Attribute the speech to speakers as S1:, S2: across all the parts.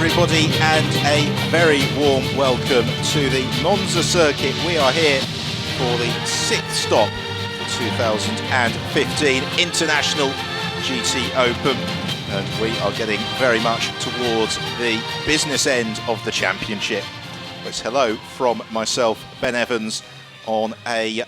S1: everybody, and a very warm welcome to the Monza circuit. We are here for the 6th stop for 2015 International GTOpen, and we are getting very much towards the business end of the championship. It's hello from myself, Ben Evans, on a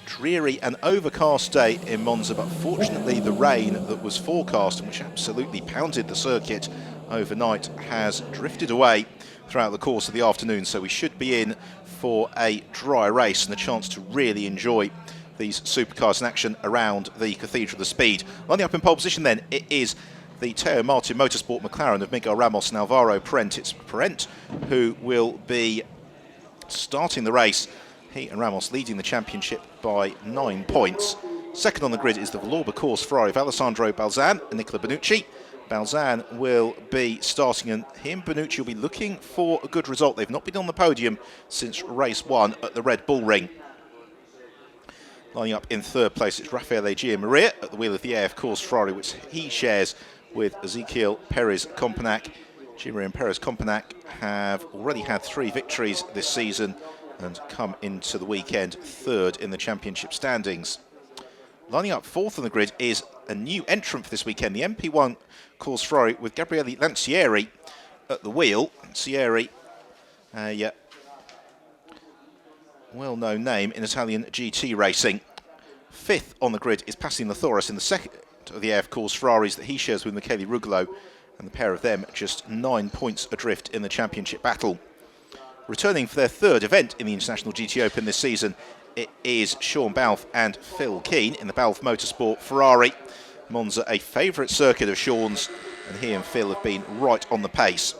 S1: dreary and overcast day in Monza, but fortunately the rain that was forecast and which absolutely pounded the circuit overnight has drifted away throughout the course of the afternoon, so we should be in for a dry race and a chance to really enjoy these supercars in action around the Cathedral of Speed. Lining up in pole position then, it is the Teo Martin Motorsport McLaren of Miguel Ramos and Alvaro Parent. It's Parent who will be starting the race. He and Ramos leading the championship by 9 points. Second on the grid is the Vallorba course Ferrari of Alessandro Balzan and Nicola Benucci. Balzan will be starting, and he and Benucci will be looking for a good result. They've not been on the podium since race 1 at the Red Bull Ring. Lining up in third place, it's Raffaele Maria at the wheel of the AF course Ferrari, which he shares with Ezequiel Perez Companac. Maria and Perez Companac have already had 3 victories this season and come into the weekend third in the championship standings. Lining up fourth on the grid is a new entrant for this weekend, the MP1 course Ferrari with Gabriele Lancieri at the wheel. Lancieri, a well-known name in Italian GT racing. Fifth on the grid is Passing Thoris in the second of the AF course Ferraris that he shares with Michele Rugolo, and the pair of them just 9 points adrift in the championship battle. Returning for their third event in the International GTOpen this season, it is Sean Balfe and Phil Keane in the Balfe Motorsport Ferrari. Monza, a favourite circuit of Sean's, and he and Phil have been right on the pace.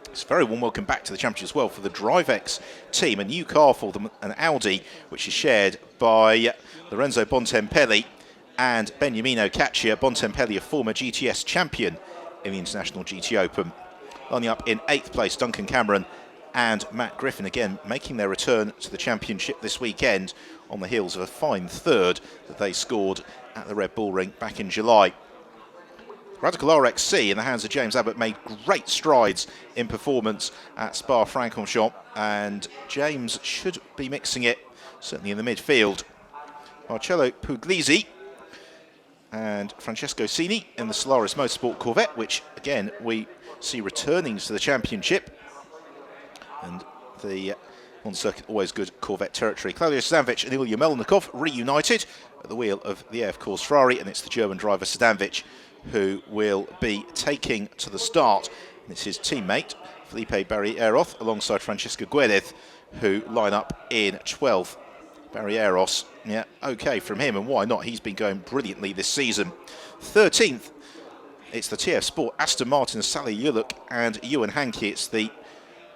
S1: It's a very warm welcome back to the championship as well for the DriveX team, a new car for them, an Audi, which is shared by Lorenzo Bontempelli and Beniamino Caccia. Bontempelli, a former GTS champion in the International GTOpen. Lining up in 8th place, Duncan Cameron and Matt Griffin, again making their return to the championship this weekend on the heels of a fine third that they scored at the Red Bull Ring back in July. Radical RXC in the hands of James Abbott made great strides in performance at Spa-Francorchamps, and James should be mixing it certainly in the midfield. Marcello Puglisi and Francesco Cini in the Solaris Motorsport Corvette, which again we see returning to the championship. And the on circuit, always good Corvette territory. Claudio Stanvich and Ilya Melnikov reunited at the wheel of the AF course Ferrari, and it's the German driver Stanvich who will be taking to the start. And it's his teammate Felipe Barrieros alongside Francisco Guedez who line up in 12th. Barrieros, yeah, okay from him, and why not? He's been going brilliantly this season. 13th, it's the TF Sport Aston Martin, Salih Yuluk and Ewan Hankey. It's the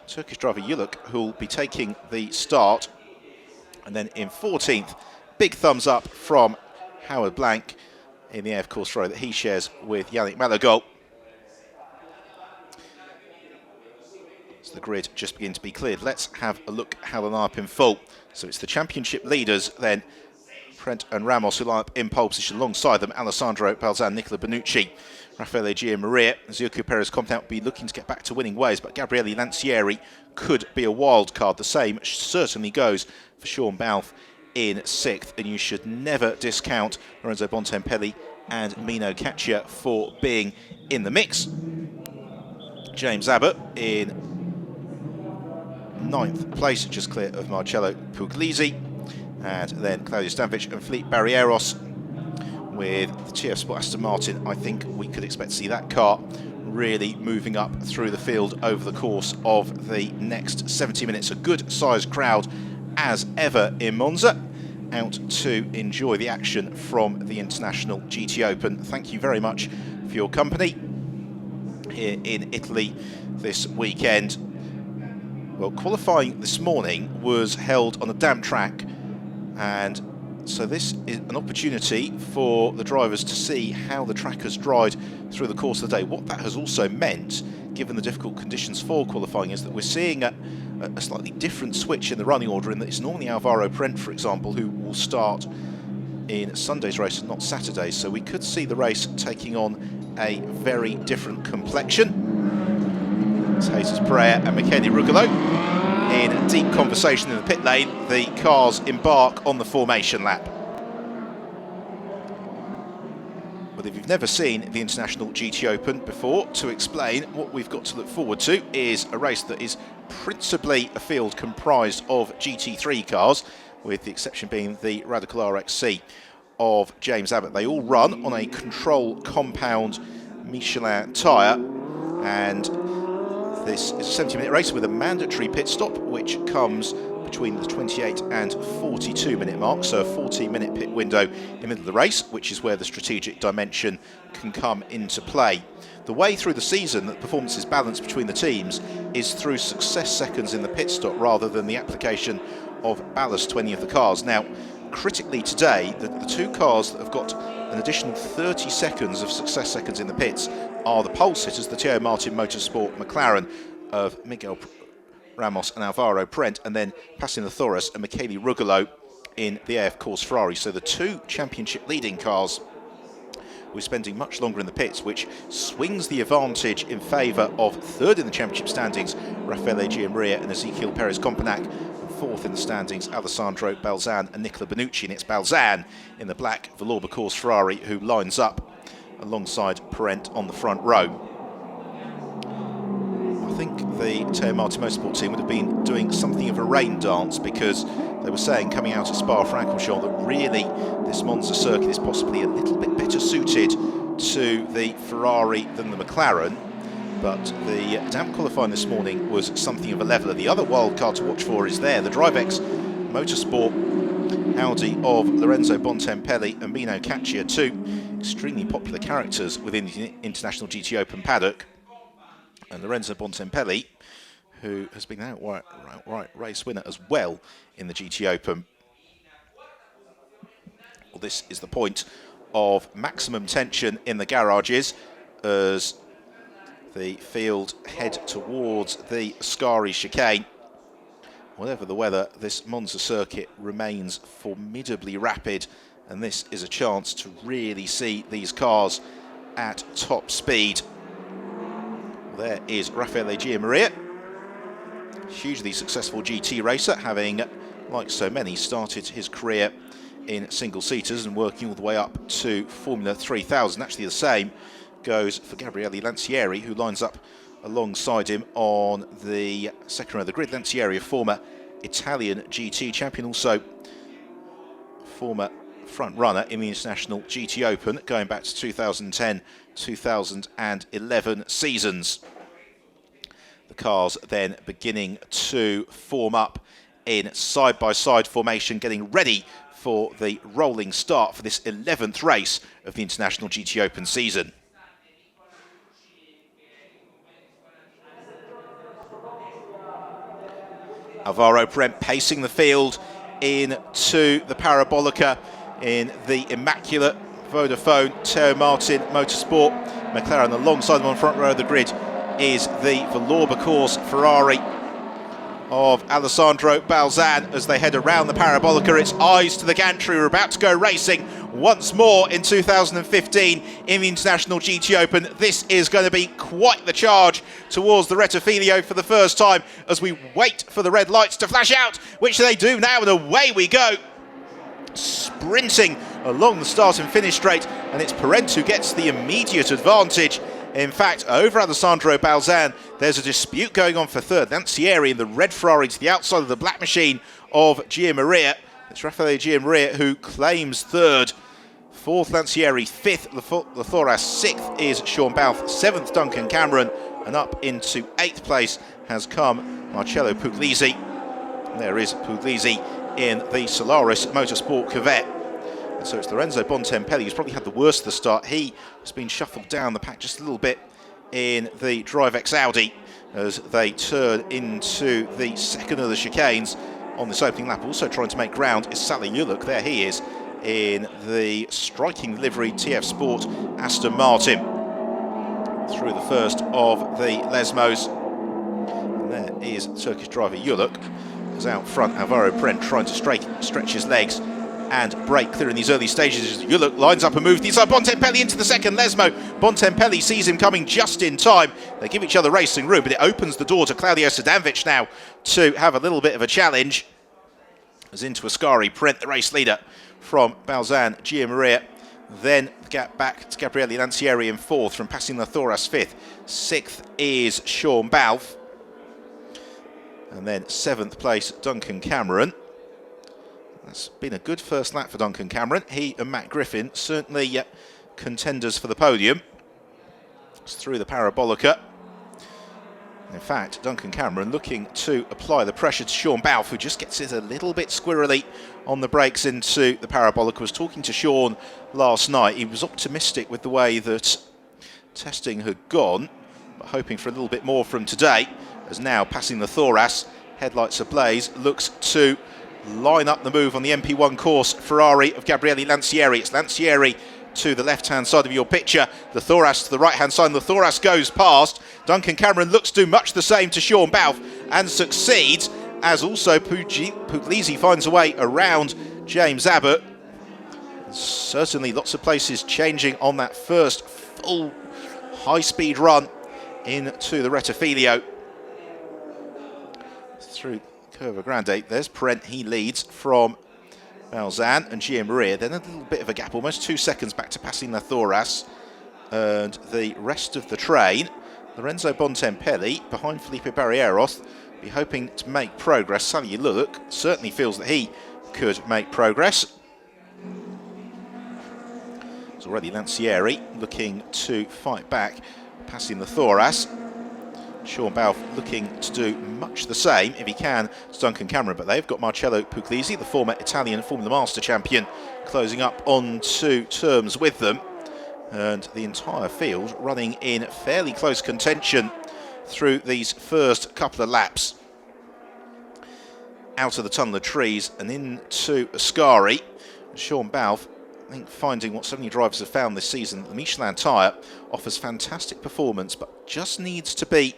S1: Turkish driver Yuluk who will be taking the start. And then in 14th, big thumbs up from Howard Blank in the AF course Ferrari that he shares with Yannick Malagol. So the grid just beginning to be cleared. Let's have a look how they line up in full. So it's the championship leaders, then Parent and Ramos who line up in pole position alongside them, Alessandro Balzan, Nicola Benucci, Raffaele Maria, Ezequiel Perez Companac will be looking to get back to winning ways, but Gabriele Lancieri could be a wild card. The same certainly goes for Sean Balfe in 6th, and you should never discount Lorenzo Bontempelli and Mino Caccia for being in the mix. James Abbott in 9th place, just clear of Marcello Puglisi, and then Claudio Stanvich and Felipe Barrieros. With the TF Sport Aston Martin, I think we could expect to see that car really moving up through the field over the course of the next 70 minutes. A good sized crowd as ever in Monza, out to enjoy the action from the International GTOpen. Thank you very much for your company here in Italy this weekend. Well, qualifying this morning was held on a damp track, and so this is an opportunity for the drivers to see how the track has dried through the course of the day. What that has also meant, given the difficult conditions for qualifying, is that we're seeing a slightly different switch in the running order, in that it's normally Alvaro Parent, for example, who will start in Sunday's race and not Saturday's. So we could see the race taking on a very different complexion. It's Jesus Pereira and Michele Rugolo in deep conversation in the pit lane. The cars embark on the formation lap. But if you've never seen the International GTOpen before, to explain what we've got to look forward to is a race that is principally a field comprised of GT3 cars, with the exception being the Radical RXC of James Abbott. They all run on a control compound Michelin tyre, and this is a 70-minute race with a mandatory pit stop, which comes between the 28 and 42-minute mark, so a 14-minute pit window in the middle of the race, which is where the strategic dimension can come into play. The way through the season that performance is balanced between the teams is through success seconds in the pit stop rather than the application of ballast to any of the cars. Now, critically today, the two cars that have got an additional 30 seconds of success seconds in the pits are the pole sitters, the Teo Martin Motorsport McLaren of Miguel Ramos and Alvaro Parent, and then passing the Thoris and Michele Rugolo in the AF Course Ferrari. So the two championship leading cars were spending much longer in the pits, which swings the advantage in favour of third in the championship standings, Raffaele Giammaria and Ezequiel Perez Compenac, and fourth in the standings, Alessandro Balzan and Nicola Benucci. And it's Balzan in the black Valour Course Ferrari who lines up alongside Parent on the front row. I think the Teo Martin Motorsport team would have been doing something of a rain dance, because they were saying coming out of Spa-Francorchamps that really this Monza circuit is possibly a little bit better suited to the Ferrari than the McLaren. But the damp qualifying this morning was something of a leveller. The other wild card to watch for is there, the DriveX Motorsport Audi of Lorenzo Bontempelli and Mino Caccia, two extremely popular characters within the International GTOpen paddock. And Lorenzo Bontempelli, who has been an outright race winner as well in the GTOpen. Well, this is the point of maximum tension in the garages as the field head towards the Ascari chicane. Whatever the weather, this Monza circuit remains formidably rapid, and this is a chance to really see these cars at top speed. There is Raffaele Giammaria, hugely successful GT racer, having, like so many, started his career in single-seaters and working all the way up to Formula 3000. Actually, the same goes for Gabriele Lancieri, who lines up alongside him on the second row of the grid. Lancieri, a former Italian GT champion, also former front runner in the International GTOpen, going back to 2010-2011 seasons. The cars then beginning to form up in side-by-side formation, getting ready for the rolling start for this 11th race of the International GTOpen season. Alvaro Parent pacing the field into the Parabolica in the immaculate Vodafone Teo Martin Motorsport McLaren. Alongside them on front row of the grid is the Valour Course Ferrari of Alessandro Balzan as they head around the Parabolica. It's eyes to the gantry. We're about to go racing once more in 2015 in the International GTOpen. This is going to be quite the charge towards the Rettifilio for the first time as we wait for the red lights to flash out, which they do now, and away we go. Sprinting along the start and finish straight, and it's Parent who gets the immediate advantage. In fact, over Alessandro Balzan, there's a dispute going on for third. Lancieri in the red Ferrari to the outside of the black machine of Giammaria. It's Raffaele Giammaria who claims third. Fourth, Lancieri. Fifth, Thoras. Sixth is Sean Balfe. Seventh, Duncan Cameron. And up into eighth place has come Marcello Puglisi. There is Puglisi in the Solaris Motorsport Corvette. And so it's Lorenzo Bontempelli who's probably had the worst of the start. He has been shuffled down the pack just a little bit in the DriveX Audi as they turn into the second of the chicanes on this opening lap. Also trying to make ground is Sally Uluk. There he is in the striking livery TF Sport Aston Martin through the first of the Lesmos. And there is Turkish driver Uluk. Out front, Alvaro Parent trying to stretch his legs and break clear in these early stages. Yuluk lines up and moves the inside. Bontempelli into the second. Lesmo. Bontempelli sees him coming just in time. They give each other racing room, but it opens the door to Claudio Sadanovic now to have a little bit of a challenge. As into Ascari, Prent, the race leader from Balzan, Gianmaria. Then the gap back to Gabriele Lancieri in fourth from passing the Thoras fifth. Sixth is Sean Balfe. And then seventh place, Duncan Cameron. That's been a good first lap for Duncan Cameron. He and Matt Griffin certainly contenders for the podium. It's through the Parabolica. In fact, Duncan Cameron looking to apply the pressure to Sean Balfe, who just gets it a little bit squirrely on the brakes into the Parabolica. Was talking to Sean last night. He was optimistic with the way that testing had gone, but hoping for a little bit more from today. As now passing the Thoras, headlights ablaze, looks to line up the move on the MP1 course. Ferrari of Gabriele Lancieri. It's Lancieri to the left-hand side of your picture. The Thoras to the right-hand side. And the Thoras goes past. Duncan Cameron looks to do much the same to Sean Balfe and succeeds, as also Puglisi finds a way around James Abbott. Certainly lots of places changing on that first full high-speed run into the Rettifilio. Through Curva Grande, there's Parent, he leads from Balzan and Gianmaria. Then a little bit of a gap, almost 2 seconds back to passing the Thoras. And the rest of the train, Lorenzo Bontempelli behind Felipe Barrieros, be hoping to make progress. Sally Luluk certainly feels that he could make progress. It's already Lancieri looking to fight back, passing the Thoras. Sean Balfe looking to do much the same, if he can, to Duncan Cameron, but they've got Marcello Puglisi, the former Italian Formula Master champion, closing up on two terms with them. And the entire field running in fairly close contention through these first couple of laps. Out of the tunnel of trees and into Ascari. Sean Balfe, I think, finding what so many drivers have found this season, the Michelin tyre offers fantastic performance, but just needs to be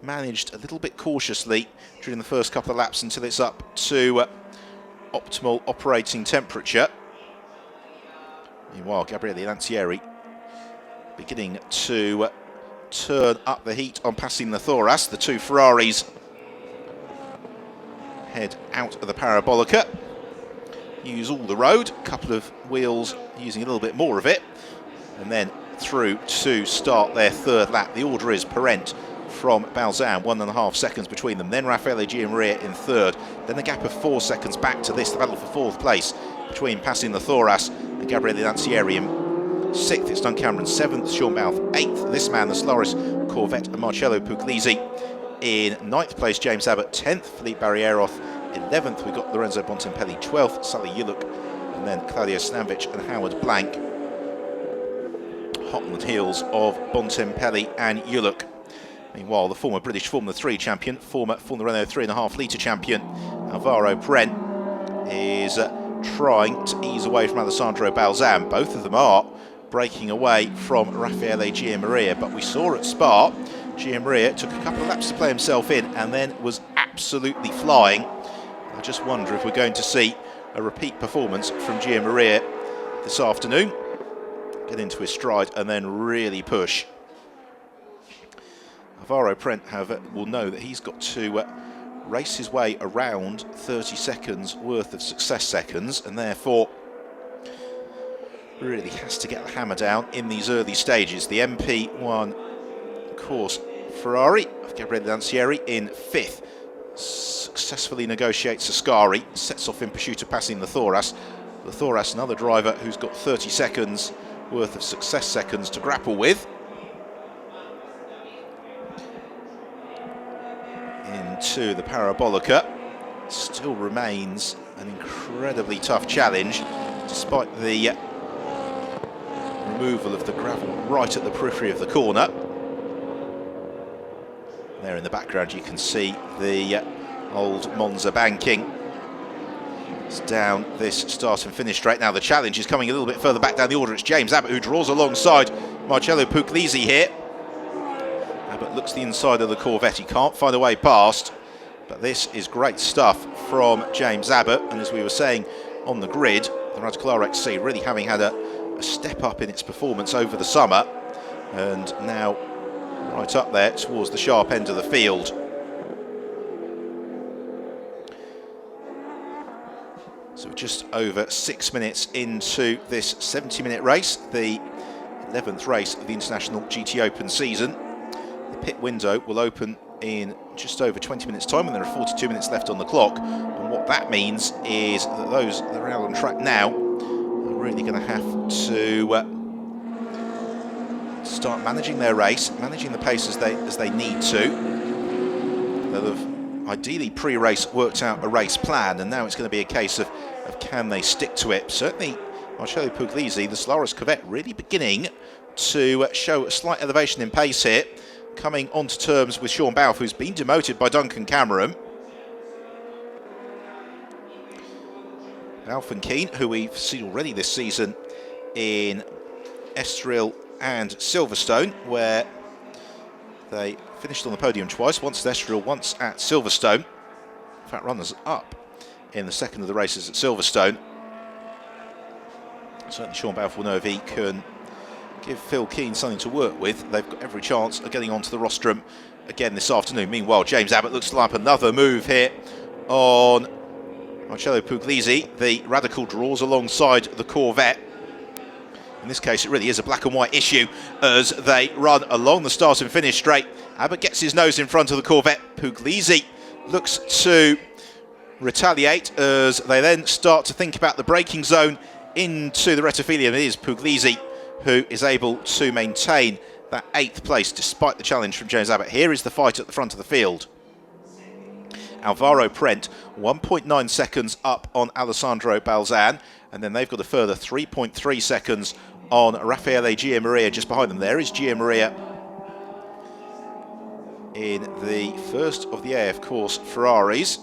S1: managed a little bit cautiously during the first couple of laps until it's up to optimal operating temperature. Meanwhile, Gabriele Lancieri beginning to turn up the heat on passing the Thoras. The two Ferraris head out of the Parabolica. Use all the road, a couple of wheels using a little bit more of it, and then through to start their third lap. The order is Parent from Balzan, 1.5 seconds between them, then Raffaele Gianmaria in third, then a gap of 4 seconds back to this, the battle for fourth place between passing the Thoras and Gabriele Lancieri in sixth. It's Duncan Cameron, seventh, Sean Balfe, eighth, this man, the Solaris Corvette, and Marcello Puglisi. In ninth place, James Abbott, 10th, Felipe Barrieros, 11th, we've got Lorenzo Bontempelli, 12th, Sally Yuluk, and then Claudio Sadanovic and Howard Blank. Hot on the heels of Bontempelli and Yuluk. Meanwhile, the former British Formula 3 champion, former Formula Renault 3.5 litre champion, Alvaro Parent, is trying to ease away from Alessandro Balzan. Both of them are breaking away from Raffaele Gianmaria, but we saw at Spa, Gianmaria took a couple of laps to play himself in and then was absolutely flying. I just wonder if we're going to see a repeat performance from Gianmaria this afternoon. Get into his stride and then really push. Alvaro Parent, however, will know that he's got to race his way around 30 seconds worth of success seconds, and therefore really has to get the hammer down in these early stages. The MP1 course Ferrari of Gabriele Lancieri in fifth successfully negotiates Ascari, sets off in pursuit of passing the Thoras. The Thoras, another driver who's got 30 seconds worth of success seconds to grapple with. Into the Parabolica. Still remains an incredibly tough challenge, despite the removal of the gravel right at the periphery of the corner. There in the background you can see the old Monza banking. It's down this start and finish straight. Now the challenge is coming a little bit further back down the order. It's James Abbott who draws alongside Marcello Puglisi here. Abbott looks the inside of the Corvette. He can't find a way past, but this is great stuff from James Abbott. And as we were saying on the grid, the Radical RXC, really having had a step up in its performance over the summer, and now right up there towards the sharp end of the field. So just over 6 minutes into this 70-minute race, the 11th race of the International GTOpen season. The pit window will open in just over 20 minutes time, and there are 42 minutes left on the clock. And what that means is that those that are out on track now are really going to have to start managing their race, managing the pace as they need to. They'll have ideally pre-race worked out a race plan, and now it's going to be a case of can they stick to it. Certainly Marcello Puglisi, the Solaris Corvette, really beginning to show a slight elevation in pace here, coming onto terms with Sean Balfe, who's been demoted by Duncan Cameron. Balfe and Keane, who we've seen already this season in Estoril and Silverstone, where they finished on the podium twice, once at Estoril, once at Silverstone. In fact, runners up in the second of the races at Silverstone. Certainly Sean Balfe will know if he can give Phil Keane something to work with. They've got every chance of getting onto the rostrum again this afternoon. Meanwhile, James Abbott looks like another move here on Marcello Puglisi. The Radical draws alongside the Corvette. In this case, it really is a black and white issue as they run along the start and finish straight. Abbott gets his nose in front of the Corvette. Puglisi looks to retaliate as they then start to think about the braking zone into the Rettifilium. It is Puglisi who is able to maintain that 8th place despite the challenge from James Abbott. Here is the fight at the front of the field. Alvaro Prent 1.9 seconds up on Alessandro Balzan, and then they've got a further 3.3 seconds on Raffaele Giammaria just behind them. There is Giammaria in the first of the AF Course Ferraris,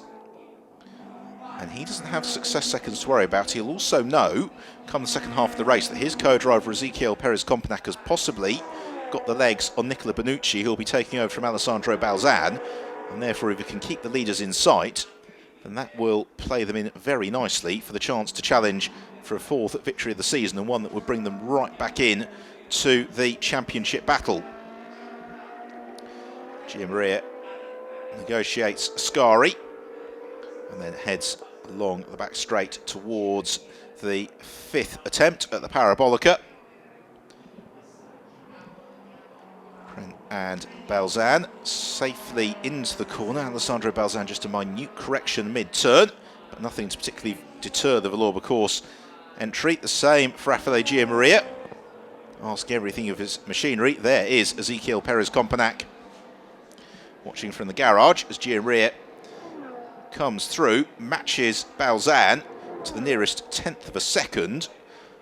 S1: and he doesn't have success seconds to worry about. He'll also know come the second half of the race that his co-driver Ezequiel Perez-Compenac has possibly got the legs on Nicola Bonucci, who'll be taking over from Alessandro Balzan, and therefore if he can keep the leaders in sight, then that will play them in very nicely for the chance to challenge for a 4th victory of the season, and one that would bring them right back in to the championship battle. Giammaria negotiates Ascari and then heads along the back straight towards the 5th attempt at the Parabolica. And Balzan safely into the corner. Alessandro Balzan just a minute correction mid-turn, but nothing to particularly deter the Vallorba course entry. The same for Raffaele Giammaria. Ask everything of his machinery. There is Ezequiel Perez-Compenac watching from the garage as Giammaria comes through, matches Balzan to the nearest 1/10 of a second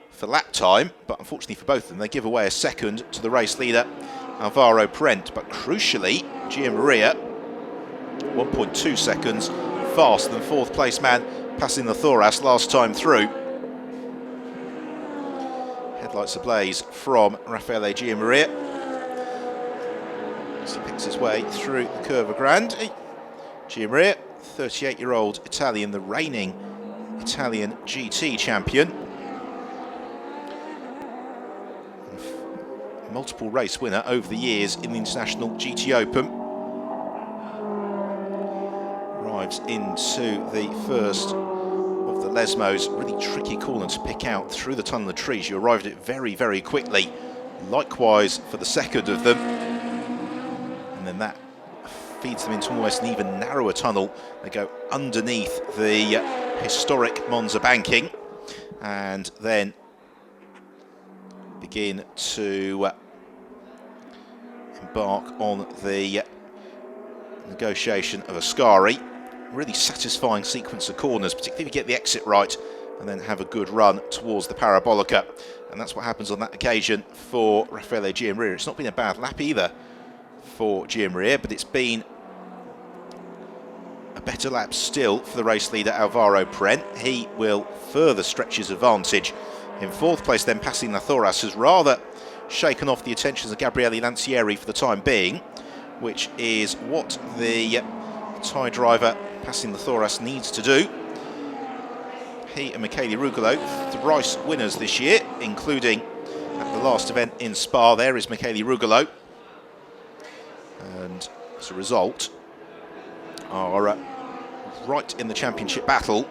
S1: for lap time, but unfortunately for both of them, they give away a second to the race leader, Alvaro Prent. But crucially, Giammaria 1.2 seconds faster than 4th place man passing the Thoras last time through. Headlights ablaze from Raffaele Giammaria as he picks his way through the Curva Grande. Giammaria, 38-year-old Italian, the reigning Italian GT champion, multiple race winner over the years in the International GTOpen. Arrives into the first of the Lesmos. Really tricky corner to pick out through the tunnel of trees. You arrived at it very, very quickly. Likewise for the second of them. And then that feeds them into almost an even narrower tunnel. They go underneath the historic Monza banking and then begin to embark on the negotiation of Ascari. Really satisfying sequence of corners, particularly if you get the exit right and then have a good run towards the Parabolica. And that's what happens on that occasion for Raffaele Giammaria. It's not been a bad lap either for Giammaria, but it's been a better lap still for the race leader Alvaro Prent. He will further stretch his advantage. In 4th place then, passing the Thoras, has rather shaken off the attentions of Gabriele Lancieri for the time being, which is what the Thai driver passing the Thoras needs to do. He and Michele Rugolo, thrice winners this year, including at the last event in Spa. There is Michele Rugolo. And as a result, are right in the championship battle.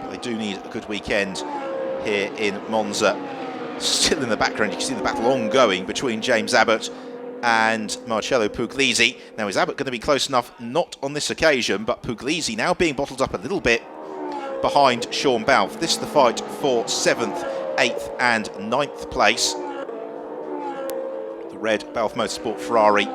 S1: But they do need a good weekend here in Monza. Still in the background, you can see the battle ongoing between James Abbott and Marcello Puglisi. Now, is Abbott going to be close enough? Not on this occasion, but Puglisi now being bottled up a little bit behind Sean Balfe. This is the fight for 7th, 8th and 9th place. The red Balfe Motorsport Ferrari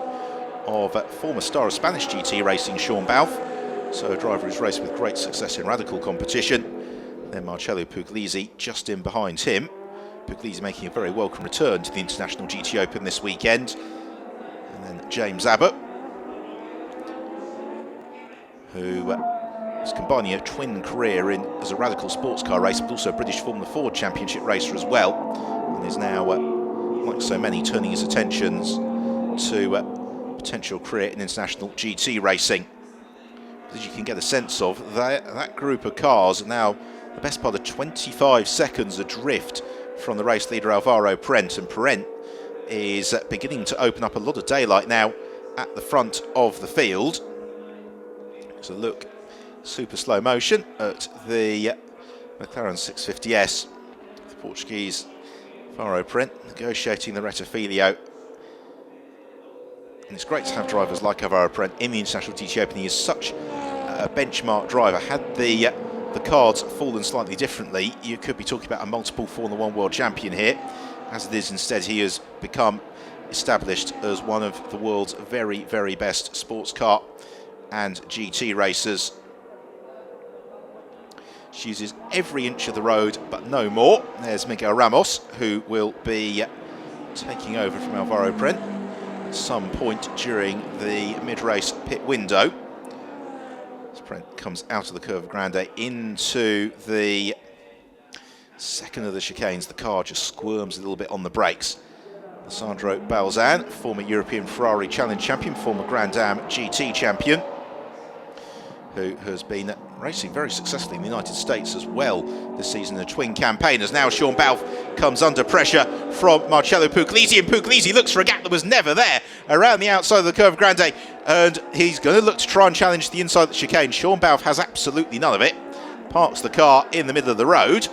S1: of former star of Spanish GT racing, Sean Balfe. So a driver who's raced with great success in radical competition. Then Marcello Puglisi just in behind him. Puglisi making a very welcome return to the International GTOpen this weekend. And then James Abbott, who is combining a twin career as a radical sports car racer, but also a British Formula Ford Championship racer as well, and is now, like so many, turning his attentions to potential career in international GT racing. As you can get a sense of, that group of cars are now the best part of 25 seconds adrift from the race leader Alvaro Parent, and Parent is beginning to open up a lot of daylight now at the front of the field. So look, super slow motion at the McLaren 650S. The Portuguese Alvaro Parent negotiating the Rettifilio. And it's great to have drivers like Alvaro Parent in the International GTOpen. He is such a benchmark driver. Had the cards fallen slightly differently, you could be talking about a multiple Formula 1 world champion here. As it is, instead, he has become established as one of the world's very, very best sports car and GT racers. She uses every inch of the road, but no more. There's Miguel Ramos, who will be taking over from Alvaro Parent at some point during the mid-race pit window. As Parent comes out of the Curva Grande into the second of the chicanes, the car just squirms a little bit on the brakes. Alessandro Balzan, former European Ferrari Challenge champion, former Grand Am GT champion, who has been racing very successfully in the United States as well this season in a twin campaign. As now Sean Balfe comes under pressure from Marcello Puglisi, and Puglisi looks for a gap that was never there around the outside of the Curva Grande, and he's going to look to try and challenge the inside of the chicane. Sean Balfe has absolutely none of it, parks the car in the middle of the road.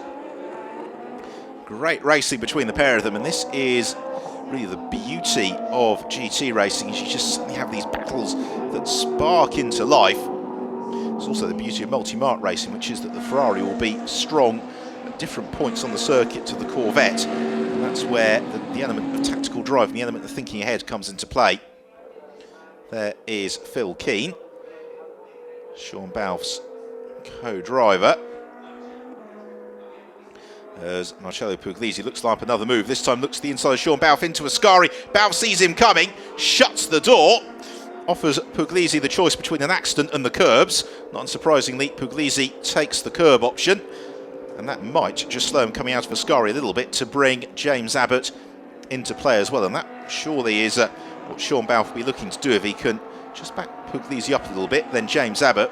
S1: Great racing between the pair of them, and this is really the beauty of GT racing, is you just suddenly have these battles that spark into life. It's also the beauty of multi-mark racing, which is that the Ferrari will be strong at different points on the circuit to the Corvette, and that's where the element of tactical drive and the element of thinking ahead comes into play. There is Phil Keane, Sean Balfe's co-driver, as Marcello Puglisi looks like another move. This time looks to the inside of Sean Balfe into Ascari. Balfe sees him coming, shuts the door, offers Puglisi the choice between an accident and the curbs. Not unsurprisingly, Puglisi takes the curb option, and that might just slow him coming out of Ascari a little bit to bring James Abbott into play as well. And that surely is what Sean Balfe will be looking to do if he can just back Puglisi up a little bit. Then James Abbott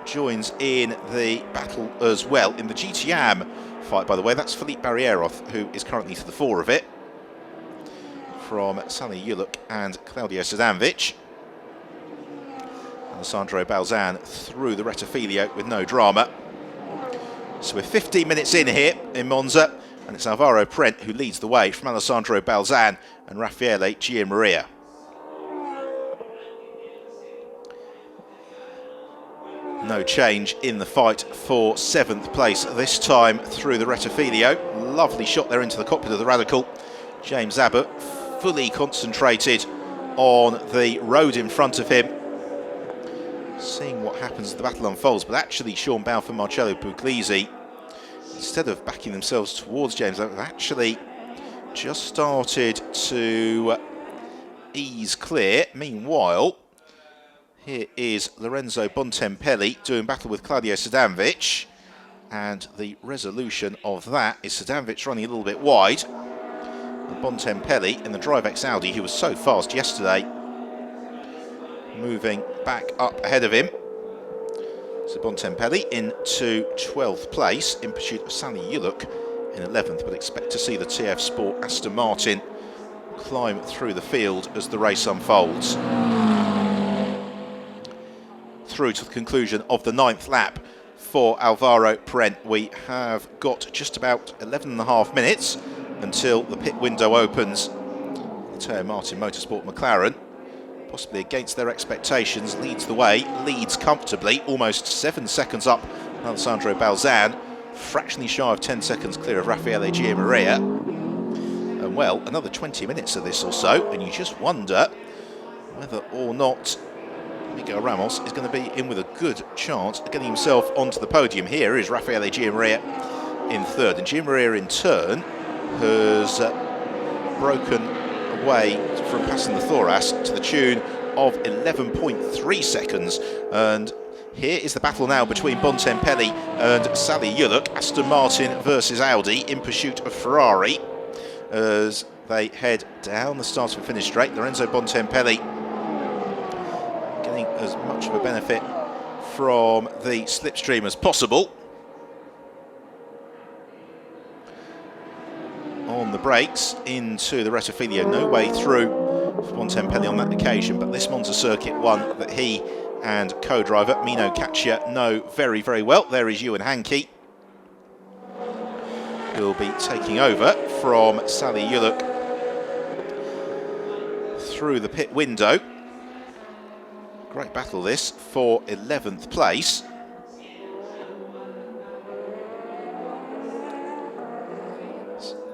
S1: joins in the battle as well. In the GTAM fight, by the way, that's Philippe Barrieroth, who is currently to the fore of it, from Sally Uluk and Claudio Sadanovic. Alessandro Balzan through the Rettifilio with no drama. So we're 15 minutes in here in Monza, and it's Alvaro Parent who leads the way from Alessandro Balzan and Raffaele Gianmaria. No change in the fight for 7th place, this time through the Rettifilio. Lovely shot there into the cockpit of the Radical. James Abbott fully concentrated on the road in front of him, seeing what happens as the battle unfolds. But actually Sean Balfe and Marcello Puglisi, instead of backing themselves towards James Abbott, have actually just started to ease clear. Meanwhile, here is Lorenzo Bontempelli doing battle with Claudio Sadanovic, and the resolution of that is Sadanovic running a little bit wide, and Bontempelli in the DriveX Audi, who was so fast yesterday, moving back up ahead of him. So Bontempelli into 12th place in pursuit of Sally Yuluk in 11th, but expect to see the TF Sport Aston Martin climb through the field as the race unfolds. Through to the conclusion of the 9th lap for Alvaro Parent. We have got just about 11.5 minutes until the pit window opens. The Teo Martin Motorsport McLaren, possibly against their expectations, leads the way, leads comfortably, almost 7 seconds up Alessandro Balzan, fractionally shy of 10 seconds clear of Raffaele Giammaria. And well, another 20 minutes of this or so, and you just wonder whether or not Miguel Ramos is going to be in with a good chance of getting himself onto the podium. Here is Raffaele Giammaria in 3rd, and Giammaria in turn has broken away from passing the Thoras to the tune of 11.3 seconds. And here is the battle now between Bontempelli and Sally Yuluk. Aston Martin versus Audi in pursuit of Ferrari as they head down the start and finish straight. Lorenzo Bontempelli getting as much of a benefit from the slipstream as possible. On the brakes into the Rettifilio, no way through for Bontempelli on that occasion, but this Monza circuit one that he and co-driver Mino Caccia know very, very well. There is Ewan Hankey, who will be taking over from Sally Yuluk through the pit window. Great battle this for 11th place.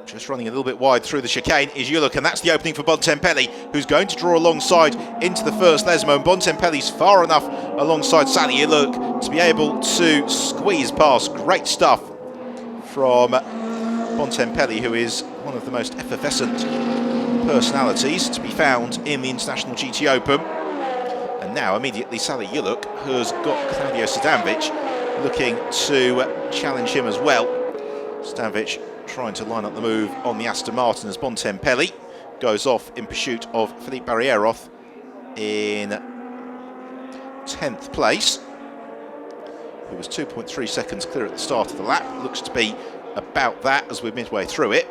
S1: Just running a little bit wide through the chicane is Yuluk, and that's the opening for Bontempelli, who's going to draw alongside into the first Lesmo. And Bontempelli's far enough alongside Sally Yuluk to be able to squeeze past. Great stuff from Bontempelli, who is one of the most effervescent personalities to be found in the International GTOpen. And now immediately Sally Yuluk has got Claudio Sadanovic looking to challenge him as well. Sadanovic trying to line up the move on the Aston Martin as Bontempelli goes off in pursuit of Filipe Barrieroth in 10th place, who was 2.3 seconds clear at the start of the lap. Looks to be about that as we're midway through it.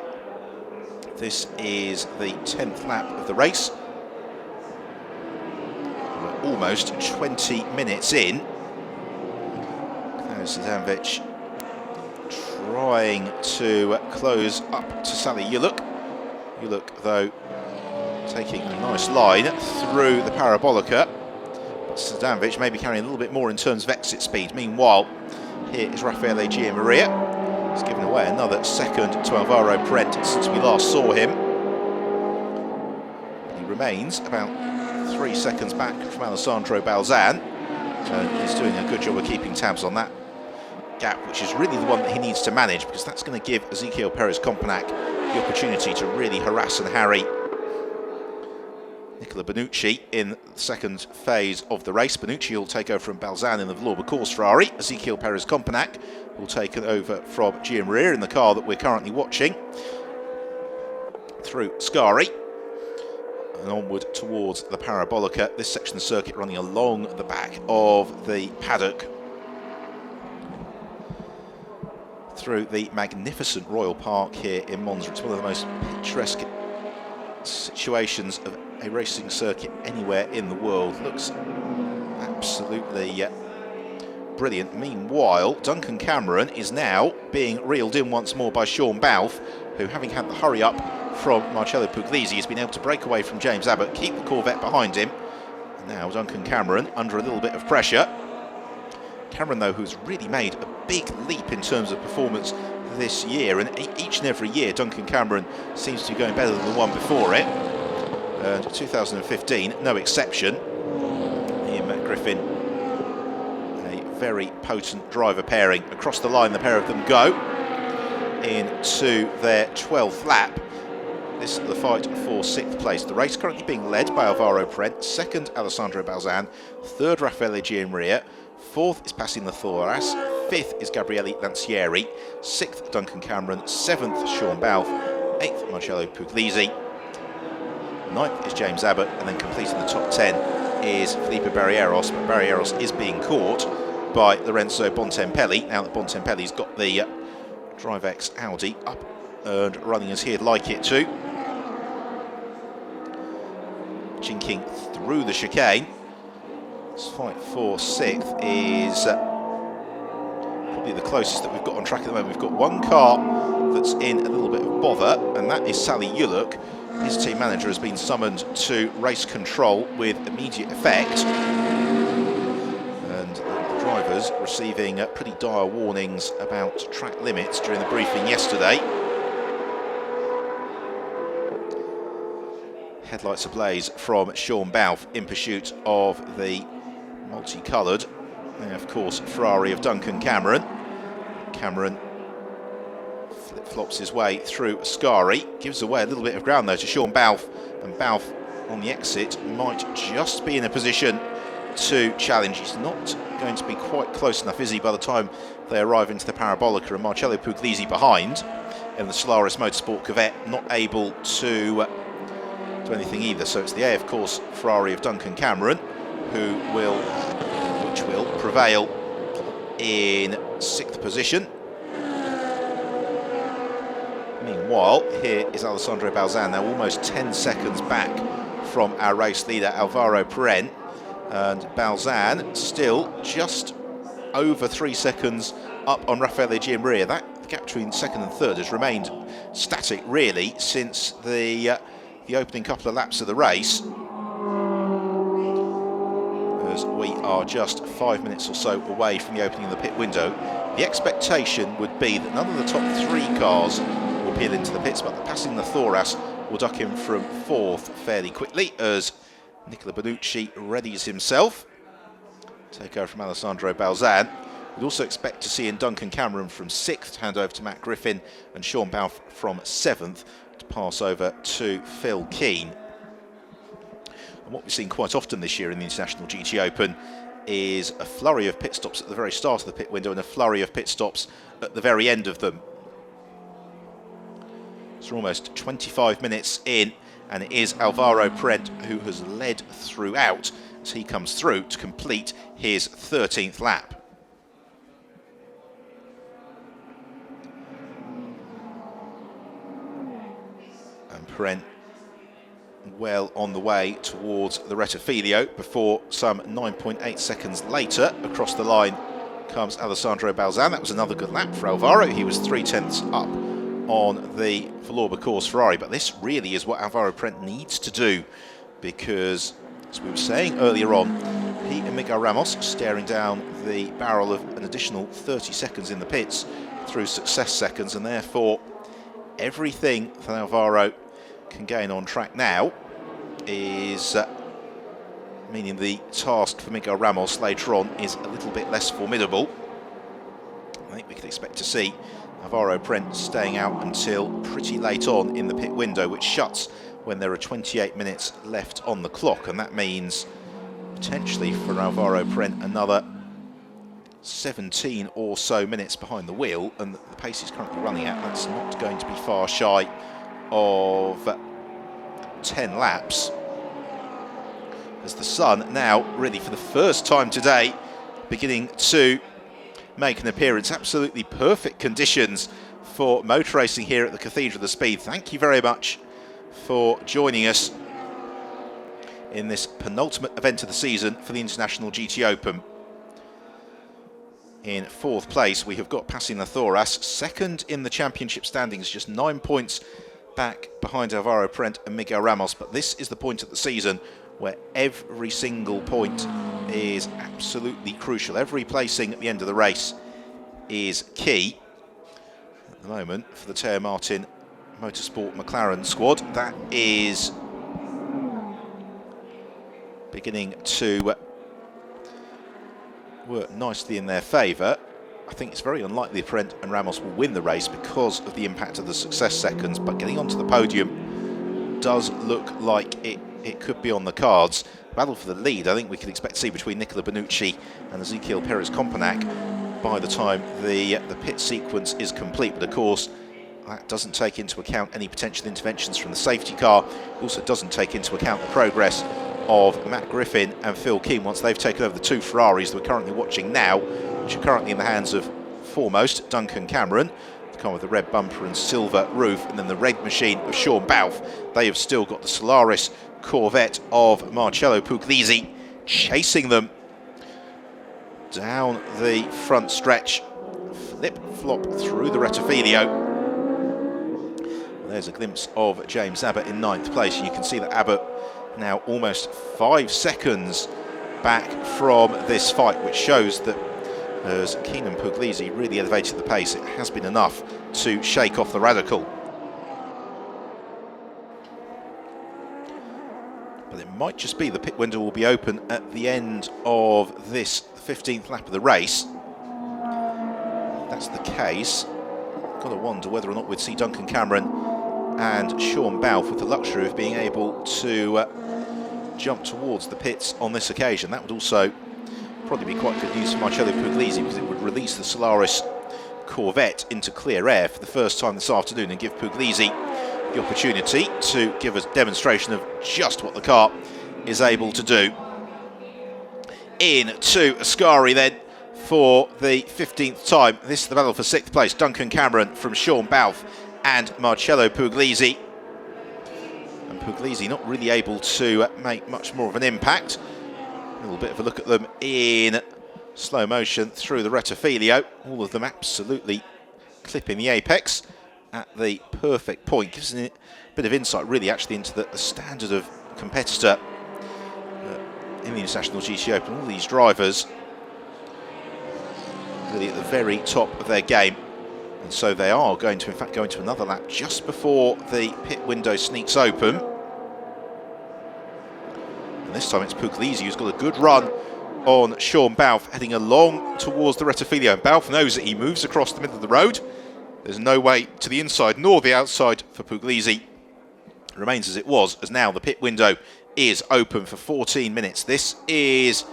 S1: This is the 10th lap of the race. We're almost 20 minutes in. Claudio Sadanovic trying to close up to Sally Yuluk. Yuluk, though, taking a nice line through the Parabolica. But Sadanovic may be carrying a little bit more in terms of exit speed. Meanwhile, here is Raffaele Giammaria. He's given away another second to Alvaro Parent since we last saw him. He remains about 3 seconds back from Alessandro Balzan. So he's doing a good job of keeping tabs on that gap, which is really the one that he needs to manage, because that's going to give Ezequiel Perez-Compagnac the opportunity to really harass and harry Nicola Benucci in the second phase of the race. Benucci will take over from Balzan in the Vlorba Course Ferrari. Ezequiel Perez-Compagnac will take it over from Giammaria in the car that we're currently watching through Scari and onward towards the Parabolica. This section of the circuit running along the back of the paddock through the magnificent Royal Park here in Monza. It's one of the most picturesque situations of a racing circuit anywhere in the world. Looks absolutely brilliant. Meanwhile, Duncan Cameron is now being reeled in once more by Sean Balfe, who, having had the hurry up from Marcello Puglisi, has been able to break away from James Abbott, keep the Corvette behind him. And now Duncan Cameron under a little bit of pressure. Cameron, though, who's really made a big leap in terms of performance this year, and each and every year Duncan Cameron seems to be going better than the one before it. 2015, no exception. Ian McGriffin, a very potent driver pairing. Across the line, the pair of them go into their 12th lap. This is the fight for 6th place. The race currently being led by Alvaro Parent, 2nd Alessandro Balzan, 3rd Raffaele Giammaria, 4th is Passing the Thoras, 5th is Gabriele Lancieri, 6th Duncan Cameron, 7th Sean Balfe, 8th Marcello Puglisi, 9th is James Abbott, and then completing the top 10 is Filipe Barrieroth, but Barrieroth is being caught by Lorenzo Bontempelli. Now that Bontempelli's got the DriveX Audi up and running as he'd like it to. Jinking through the chicane. This fight for 6th is probably the closest that we've got on track at the moment. We've got one car that's in a little bit of bother, and that is Sally Yuluk. His team manager has been summoned to race control with immediate effect. And the drivers receiving pretty dire warnings about track limits during the briefing yesterday. Headlights ablaze from Sean Balfe in pursuit of the multicoloured, and of course Ferrari of Duncan Cameron. Cameron flip-flops his way through Ascari, gives away a little bit of ground though to Sean Balfe, and Balfe on the exit might just be in a position to challenge. He's not going to be quite close enough, is he, by the time they arrive into the Parabolica, and Marcello Puglisi behind in the Solaris Motorsport Corvette, not able to do anything either. So it's the A, of course, Ferrari of Duncan Cameron, which will prevail in 6th position. Meanwhile, here is Alessandro Balzan, now almost 10 seconds back from our race leader Alvaro Perrin, and Balzan still just over 3 seconds up on Raffaele Giammaria. That gap between 2nd and 3rd has remained static really since the opening couple of laps of the race, as we are just 5 minutes or so away from the opening of the pit window. The expectation would be that none of the top 3 cars will peel into the pits, but passing the Thoras will duck him from 4th fairly quickly as Nicola Bonucci readies himself. Take over from Alessandro Balzan. We'd also expect to see in Duncan Cameron from 6th, hand over to Matt Griffin, and Sean Balfe from 7th to pass over to Phil Keane. And what we've seen quite often this year in the International GT Open is a flurry of pit stops at the very start of the pit window and a flurry of pit stops at the very end of them. So we're almost 25 minutes in, and it is Alvaro Perrin who has led throughout as he comes through to complete his 13th lap. And Perrin well on the way towards the Rettifilio before some 9.8 seconds later across the line comes Alessandro Balzan. That was another good lap for Alvaro. He was 3/10 up on the Vallorba course Ferrari, but this really is what Alvaro Perrin needs to do, because as we were saying earlier on, he and Miguel Ramos staring down the barrel of an additional 30 seconds in the pits through success seconds, and therefore everything that Alvaro can gain on track now is meaning the task for Miguel Ramos later on is a little bit less formidable. I think we could expect to see Alvaro Perrin staying out until pretty late on in the pit window, which shuts when there are 28 minutes left on the clock, and that means potentially for Alvaro Perrin another 17 or so minutes behind the wheel, and the pace he's currently running at, that's not going to be far shy of 10 laps, as the sun now really for the first time today beginning to make an appearance. Absolutely perfect conditions for motor racing here at the Cathedral of Speed. Thank you very much for joining us in this penultimate event of the season for the International GT Open. In 4th place we have got Passing the Thoras, 2nd in the championship standings, just 9 points back behind Alvaro Perrin and Miguel Ramos, but this is the point of the season where every single point is absolutely crucial. Every placing at the end of the race is key. At the moment, for the Teo Martin Motorsport McLaren squad, that is beginning to work nicely in their favour. I think it's very unlikely Perrin and Ramos will win the race because of the impact of the success seconds, but getting onto the podium does look like it could be on the cards. Battle for the lead, I think we can expect to see between Nicola Bonucci and Ezequiel Perez-Compenac by the time the pit sequence is complete. But of course, that doesn't take into account any potential interventions from the safety car. It also doesn't take into account the progress of Matt Griffin and Phil Keane once they've taken over the two Ferraris that we're currently watching now, which are currently in the hands of foremost Duncan Cameron, the car with the red bumper and silver roof, and then the red machine of Sean Balfe. They have still got the Solaris Corvette of Marcello Puglisi chasing them down the front stretch. Flip-flop through the Rettifilio. There's a glimpse of James Abbott in 9th place. You can see that Abbott now almost 5 seconds back from this fight, which shows that as Keane and Puglisi really elevated the pace, it has been enough to shake off the Radical. But it might just be the pit window will be open at the end of this 15th lap of the race. If that's the case, got to wonder whether or not we'd see Duncan Cameron and Sean Balfe with the luxury of being able to jump towards the pits on this occasion. That would also probably be quite good news for Marcello Puglisi, because it would release the Solaris Corvette into clear air for the first time this afternoon and give Puglisi the opportunity to give us a demonstration of just what the car is able to do. Into Ascari then for the 15th time. This is the battle for 6th place. Duncan Cameron from Sean Balfe and Marcello Puglisi. And Puglisi not really able to make much more of an impact. A little bit of a look at them in slow motion through the Rettifilio. All of them absolutely clipping the apex at the perfect point. Gives a bit of insight really actually into the standard of competitor in the International GTOpen. All these drivers really at the very top of their game. And so they are going to in fact go into another lap just before the pit window sneaks open. And this time it's Puglisi who's got a good run on Sean Balfe, heading along towards the Rettifilio. And Balfe knows that he moves across the middle of the road. There's no way to the inside nor the outside for Puglisi. It remains as it was, as now the pit window is open for 14 minutes. This is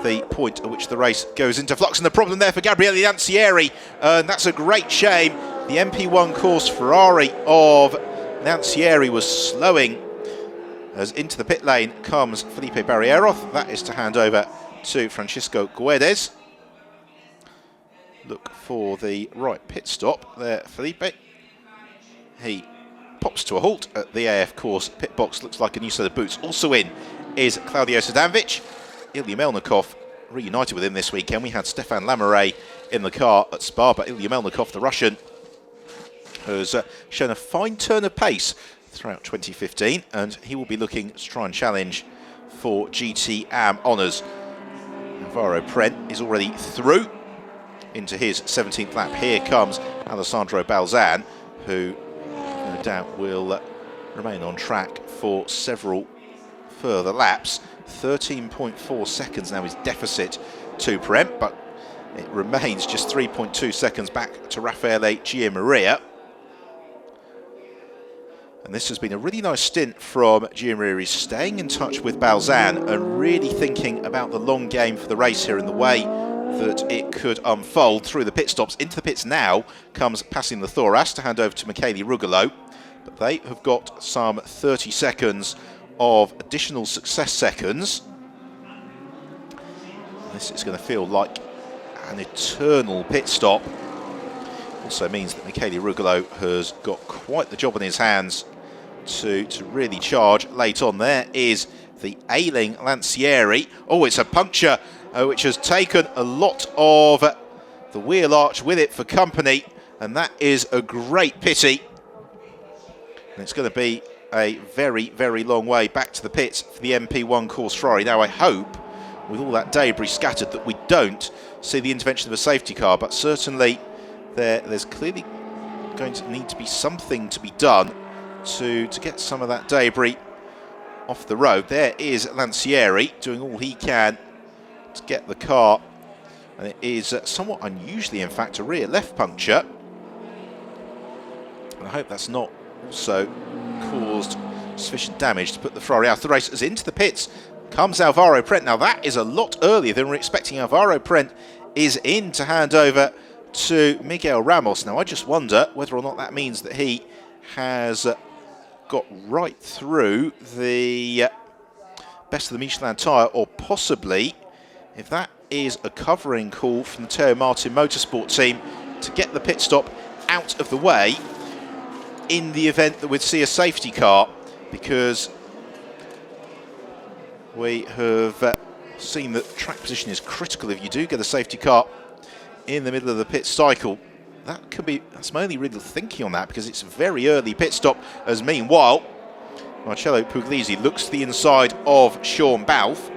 S1: the point at which the race goes into flux, and the problem there for Gabriele Lancieri, and that's a great shame. The MP1 course Ferrari of Lancieri was slowing, as into the pit lane comes Felipe Barrieroth. That is to hand over to Francisco Guedes. Look for the right pit stop there, Felipe. He pops to a halt at the AF course pit box. Looks like a new set of boots. Also in is Claudio Sadanovic. Ilya Melnikov reunited with him this weekend. We had Stefan Lamaray in the car at Spa, but Ilya Melnikov, the Russian, has shown a fine turn of pace throughout 2015, and he will be looking to try and challenge for GT Honours. Alvaro Prent is already through into his 17th lap. Here comes Alessandro Balzan, who no doubt will remain on track for several further laps. 13.4 seconds now is deficit to Prent, but it remains just 3.2 seconds back to Raffaele Giammaria. And this has been a really nice stint from Giammaria, staying in touch with Balzan and really thinking about the long game for the race here and the way that it could unfold through the pit stops. Into the pits now comes Passing the Thoras to hand over to Michele Rugolo, but they have got some 30 seconds of additional success seconds. This is going to feel like an eternal pit stop. Also means that Michele Rugolo has got quite the job on his hands to really charge late on. There is the ailing Lancieri. Oh, it's a puncture which has taken a lot of the wheel arch with it for company, and that is a great pity. And it's going to be a very, very long way back to the pits for the MP1 course Ferrari. Now I hope, with all that debris scattered, that we don't see the intervention of a safety car, but certainly there's clearly going to need to be something to be done to get some of that debris off the road. There is Lancieri doing all he can to get the car, and it is somewhat unusually, in fact, a rear left puncture. And I hope that's not also caused sufficient damage to put the Ferrari out of the race. As into the pits comes Alvaro Prent. Now that is a lot earlier than we're expecting. Alvaro Prent is in to hand over to Miguel Ramos. Now I just wonder whether or not that means that he has got right through the best of the Michelin tyre, or possibly, if that is a covering call from the Teo Martin Motorsport team, to get the pit stop out of the way in the event that we'd see a safety car, because we have seen that track position is critical. If you do get a safety car in the middle of the pit cycle, that's my only real thinking on that, because it's a very early pit stop, as meanwhile Marcello Puglisi looks to the inside of Sean Balfe,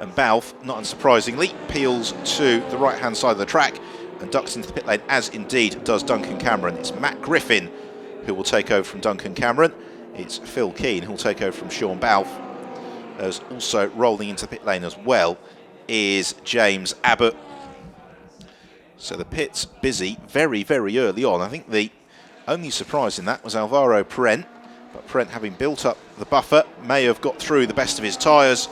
S1: and Balfe, not unsurprisingly, peels to the right hand side of the track and ducks into the pit lane, as indeed does Duncan Cameron. It's Matt Griffin who will take over from Duncan Cameron. It's Phil Keane who will take over from Sean Balfe. As also rolling into the pit lane as well is James Abbott. So the pit's busy very, very early on. I think the only surprise in that was Alvaro Parent, but Parent, having built up the buffer, may have got through the best of his tyres,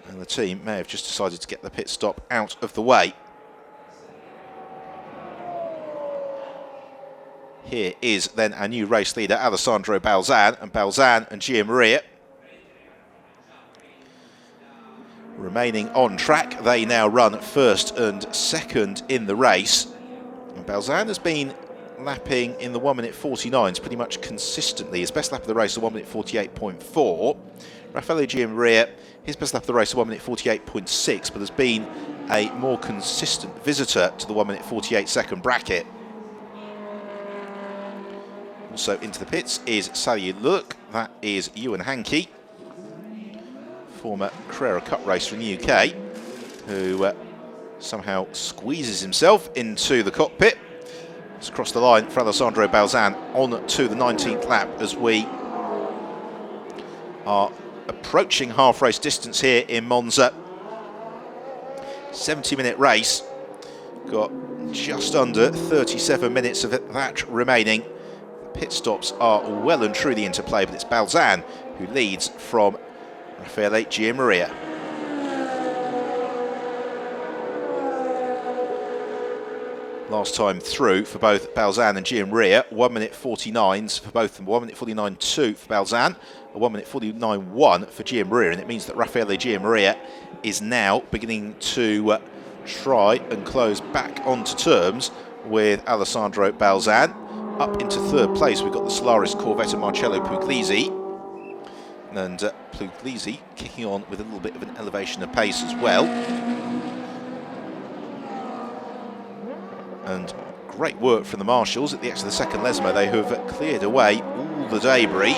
S1: and the team may have just decided to get the pit stop out of the way. Here is then our new race leader, Alessandro Balzan, and Balzan and Gia Maria remaining on track. They now run first and second in the race. And Balzan has been lapping in the 1 minute 49s pretty much consistently. His best lap of the race, 1 minute 48.4. Raffaele Gia Maria, his best lap of the race, 1 minute 48.6, but has been a more consistent visitor to the 1 minute 48 second bracket. Also into the pits is Salih Look, that is Ewan Hankey, former Carrera Cup racer in the UK, who somehow squeezes himself into the cockpit. It's across the line for Alessandro Balzan on to the 19th lap, as we are approaching half race distance here in Monza. 70-minute race, got just under 37 minutes of that remaining. Pit stops are well and truly into play, but it's Balzan who leads from Raffaele Gia Maria. Last time through for both Balzan and Gia Maria, 1 minute 49s for both of them, 1 minute 49.2 for Balzan, a 1 minute 49.1 for Gia Maria, and it means that Raffaele Gia Maria is now beginning to try and close back onto terms with Alessandro Balzan. Up into third place, we've got the Solaris Corvette of Marcello Puglisi. And Puglisi kicking on with a little bit of an elevation of pace as well. And great work from the marshals at the exit of the second Lesmo. They have cleared away all the debris.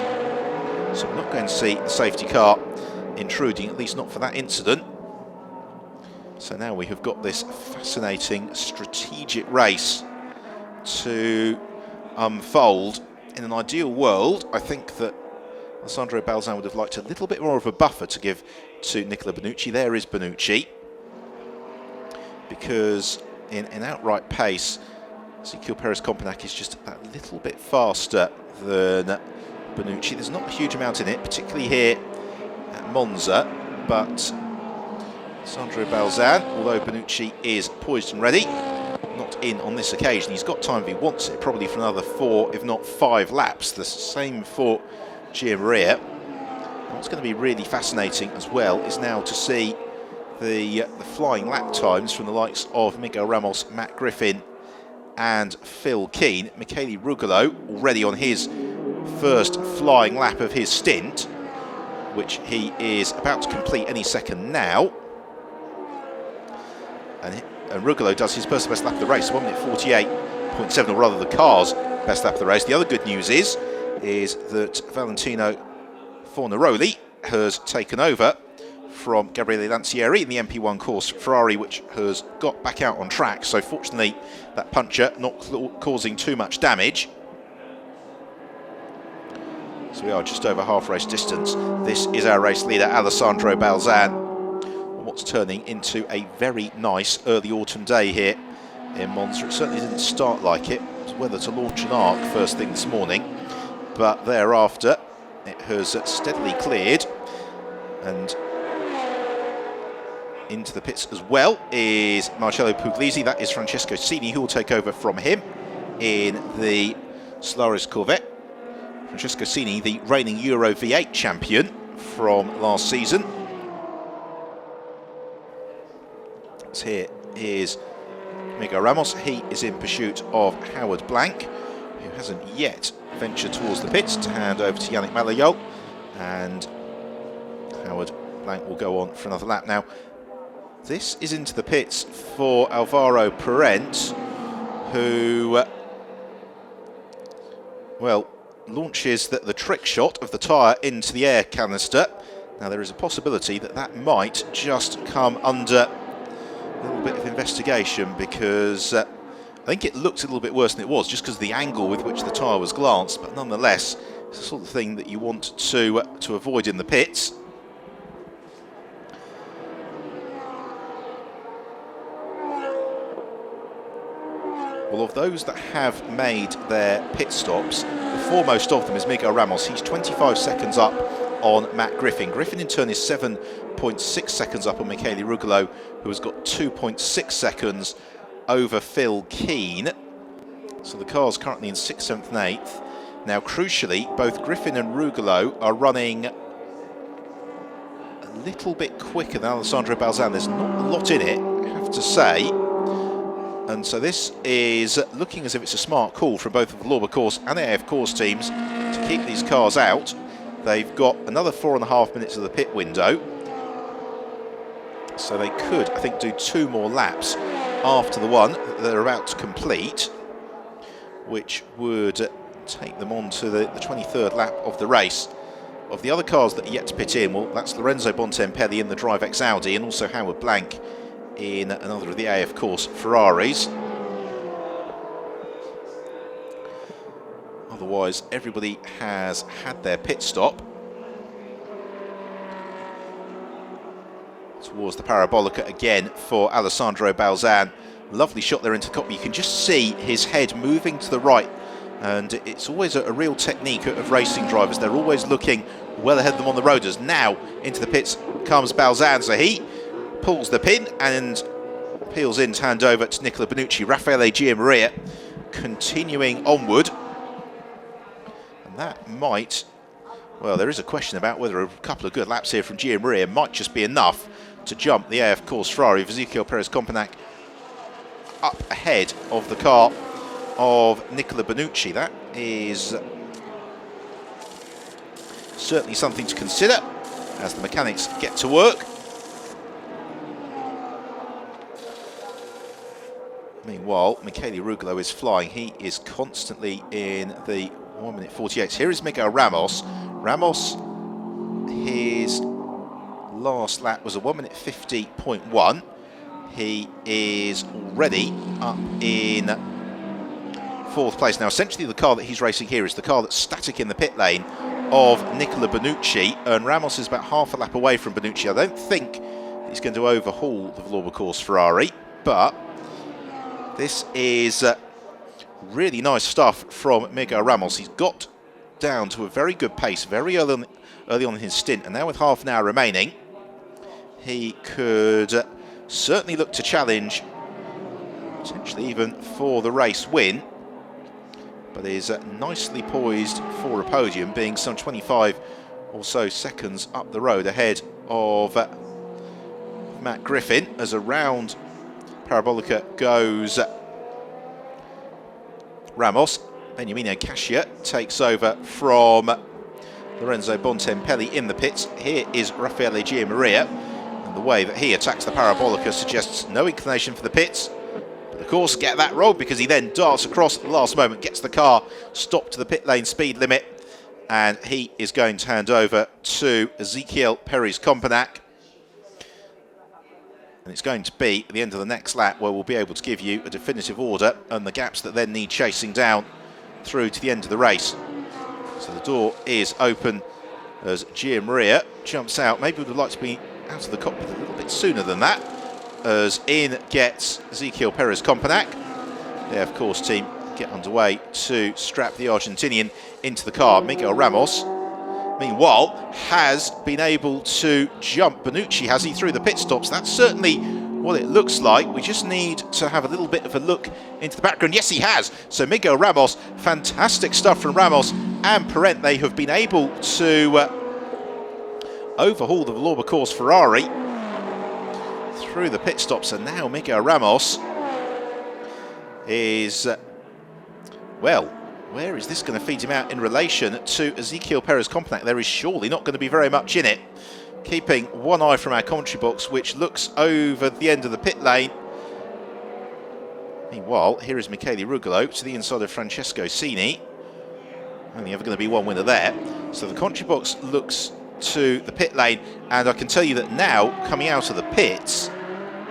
S1: So we're not going to see the safety car intruding, at least not for that incident. So now we have got this fascinating strategic race to unfold. In an ideal world, I think that Alessandro Balzan would have liked a little bit more of a buffer to give to Nicola Bonucci. There is Bonucci, because in outright pace, Ezequiel Perez-Compagnac is just that little bit faster than Bonucci. There's not a huge amount in it, particularly here at Monza, but Alessandro Balzan, although Bonucci is poised and ready, not in on this occasion. He's got time if he wants it, probably for another 4, if not 5 laps. The same for Gia Maria. And what's going to be really fascinating as well is now to see the flying lap times from the likes of Miguel Ramos, Matt Griffin and Phil Keane. Michele Rugolo already on his first flying lap of his stint, which he is about to complete any second now. And Rugolo does his personal best lap of the race, 1 minute 48.7, or rather the car's best lap of the race. The other good news is that Valentino Fornaroli has taken over from Gabriele Lancieri in the MP1 course Ferrari, which has got back out on track. So fortunately, that puncture not causing too much damage. So we are just over half race distance. This is our race leader, Alessandro Balzan. What's turning into a very nice early autumn day here in Monza. It certainly didn't start like it. It was weather to launch an arc first thing this morning, but thereafter it has steadily cleared, and into the pits as well is Marcello Puglisi. That is Francesco Cini, who will take over from him in the Solaris Corvette. Francesco Cini, the reigning Euro V8 champion from last season. So here is Miguel Ramos. He is in pursuit of Howard Blank, who hasn't yet ventured towards the pits, to hand over to Yannick Malayol, and Howard Blank will go on for another lap. Now, this is into the pits for Alvaro Parent, who, well, launches the trick shot of the tyre into the air canister. Now, there is a possibility that that might just come under a little bit of investigation, because I think it looked a little bit worse than it was, just because of the angle with which the tyre was glanced. But nonetheless, it's the sort of thing that you want to avoid in the pits. Well, of those that have made their pit stops, the foremost of them is Miguel Ramos. He's 25 seconds up on Matt Griffin. Griffin, in turn, is 7.6 seconds up on Michele Rugolo, who has got 2.6 seconds over Phil Keane. So the car's currently in 6th, 7th and 8th. Now, crucially, both Griffin and Rugolo are running a little bit quicker than Alessandro Balzan. There's not a lot in it, I have to say. And so this is looking as if it's a smart call from both of the Lauber Course and the AF Course teams to keep these cars out. They've got another 4.5 minutes of the pit window. So they could, I think, do 2 more laps after the one that they're about to complete, which would take them on to the 23rd lap of the race. Of the other cars that are yet to pit in, well, that's Lorenzo Bontempelli in the DriveX Audi, and also Howard Blank in another of the AF Course Ferraris. Otherwise, everybody has had their pit stop. Towards the Parabolica again for Alessandro Balzan. Lovely shot there into the cockpit. You can just see his head moving to the right, and it's always a real technique of racing drivers. They're always looking well ahead of them on the road. As now into the pits comes Balzan, so he pulls the pin and peels in to hand over to Nicola Benucci. Raffaele Giammaria continuing onward, and that might, well, there is a question about whether a couple of good laps here from Giammaria might just be enough to jump the AF Course Ferrari of Ezequiel Perez-Compagnac up ahead of the car of Nicola Benucci. That is certainly something to consider as the mechanics get to work. Meanwhile, Michele Rugolo is flying. He is constantly in the 1 minute 48. Here is Miguel Ramos. Ramos, his last lap was a 1 minute 50.1. He is already up in 4th place. Now, essentially, the car that he's racing here is the car that's static in the pit lane of Nicola Benucci, and Ramos is about half a lap away from Benucci. I don't think he's going to overhaul the Lauber Course Ferrari, but this is really nice stuff from Miguel Ramos. He's got down to a very good pace very early on in his stint, and now with half an hour remaining, he could certainly look to challenge, potentially even for the race win, but is nicely poised for a podium, being some 25 or so seconds up the road ahead of Matt Griffin. As around Parabolica goes Ramos, Beniamino Cascia takes over from Lorenzo Bontempelli in the pits. Here is Raffaele Giammaria, and the way that he attacks the Parabolica suggests no inclination for the pits. But of course, get that wrong, because he then darts across at the last moment, gets the car stopped to the pit lane speed limit, and he is going to hand over to Ezequiel Perez-Compagnac. And it's going to be at the end of the next lap where we'll be able to give you a definitive order and the gaps that then need chasing down through to the end of the race. So the door is open as Giammaria jumps out. Maybe we would like to be out of the cockpit a little bit sooner than that, as in gets Ezequiel Perez-Compagnac. The AF Course team get underway to strap the Argentinian into the car. Miguel Ramos, meanwhile, has been able to jump Benucci, has he, through the pit stops? That's certainly what it looks like. We just need to have a little bit of a look into the background. Yes, he has. So Miguel Ramos, fantastic stuff from Ramos, and Parent, they have been able to overhaul the Villorba Ferrari through the pit stops, and now Miguel Ramos is, well, where is this going to feed him out in relation to Ezequiel Perez Companac? There is surely not going to be very much in it. Keeping one eye from our commentary box, which looks over the end of the pit lane. Meanwhile, here is Michele Rugolo to the inside of Francesco Cini. Only ever going to be one winner there. So the commentary box looks to the pit lane, and I can tell you that now, coming out of the pits,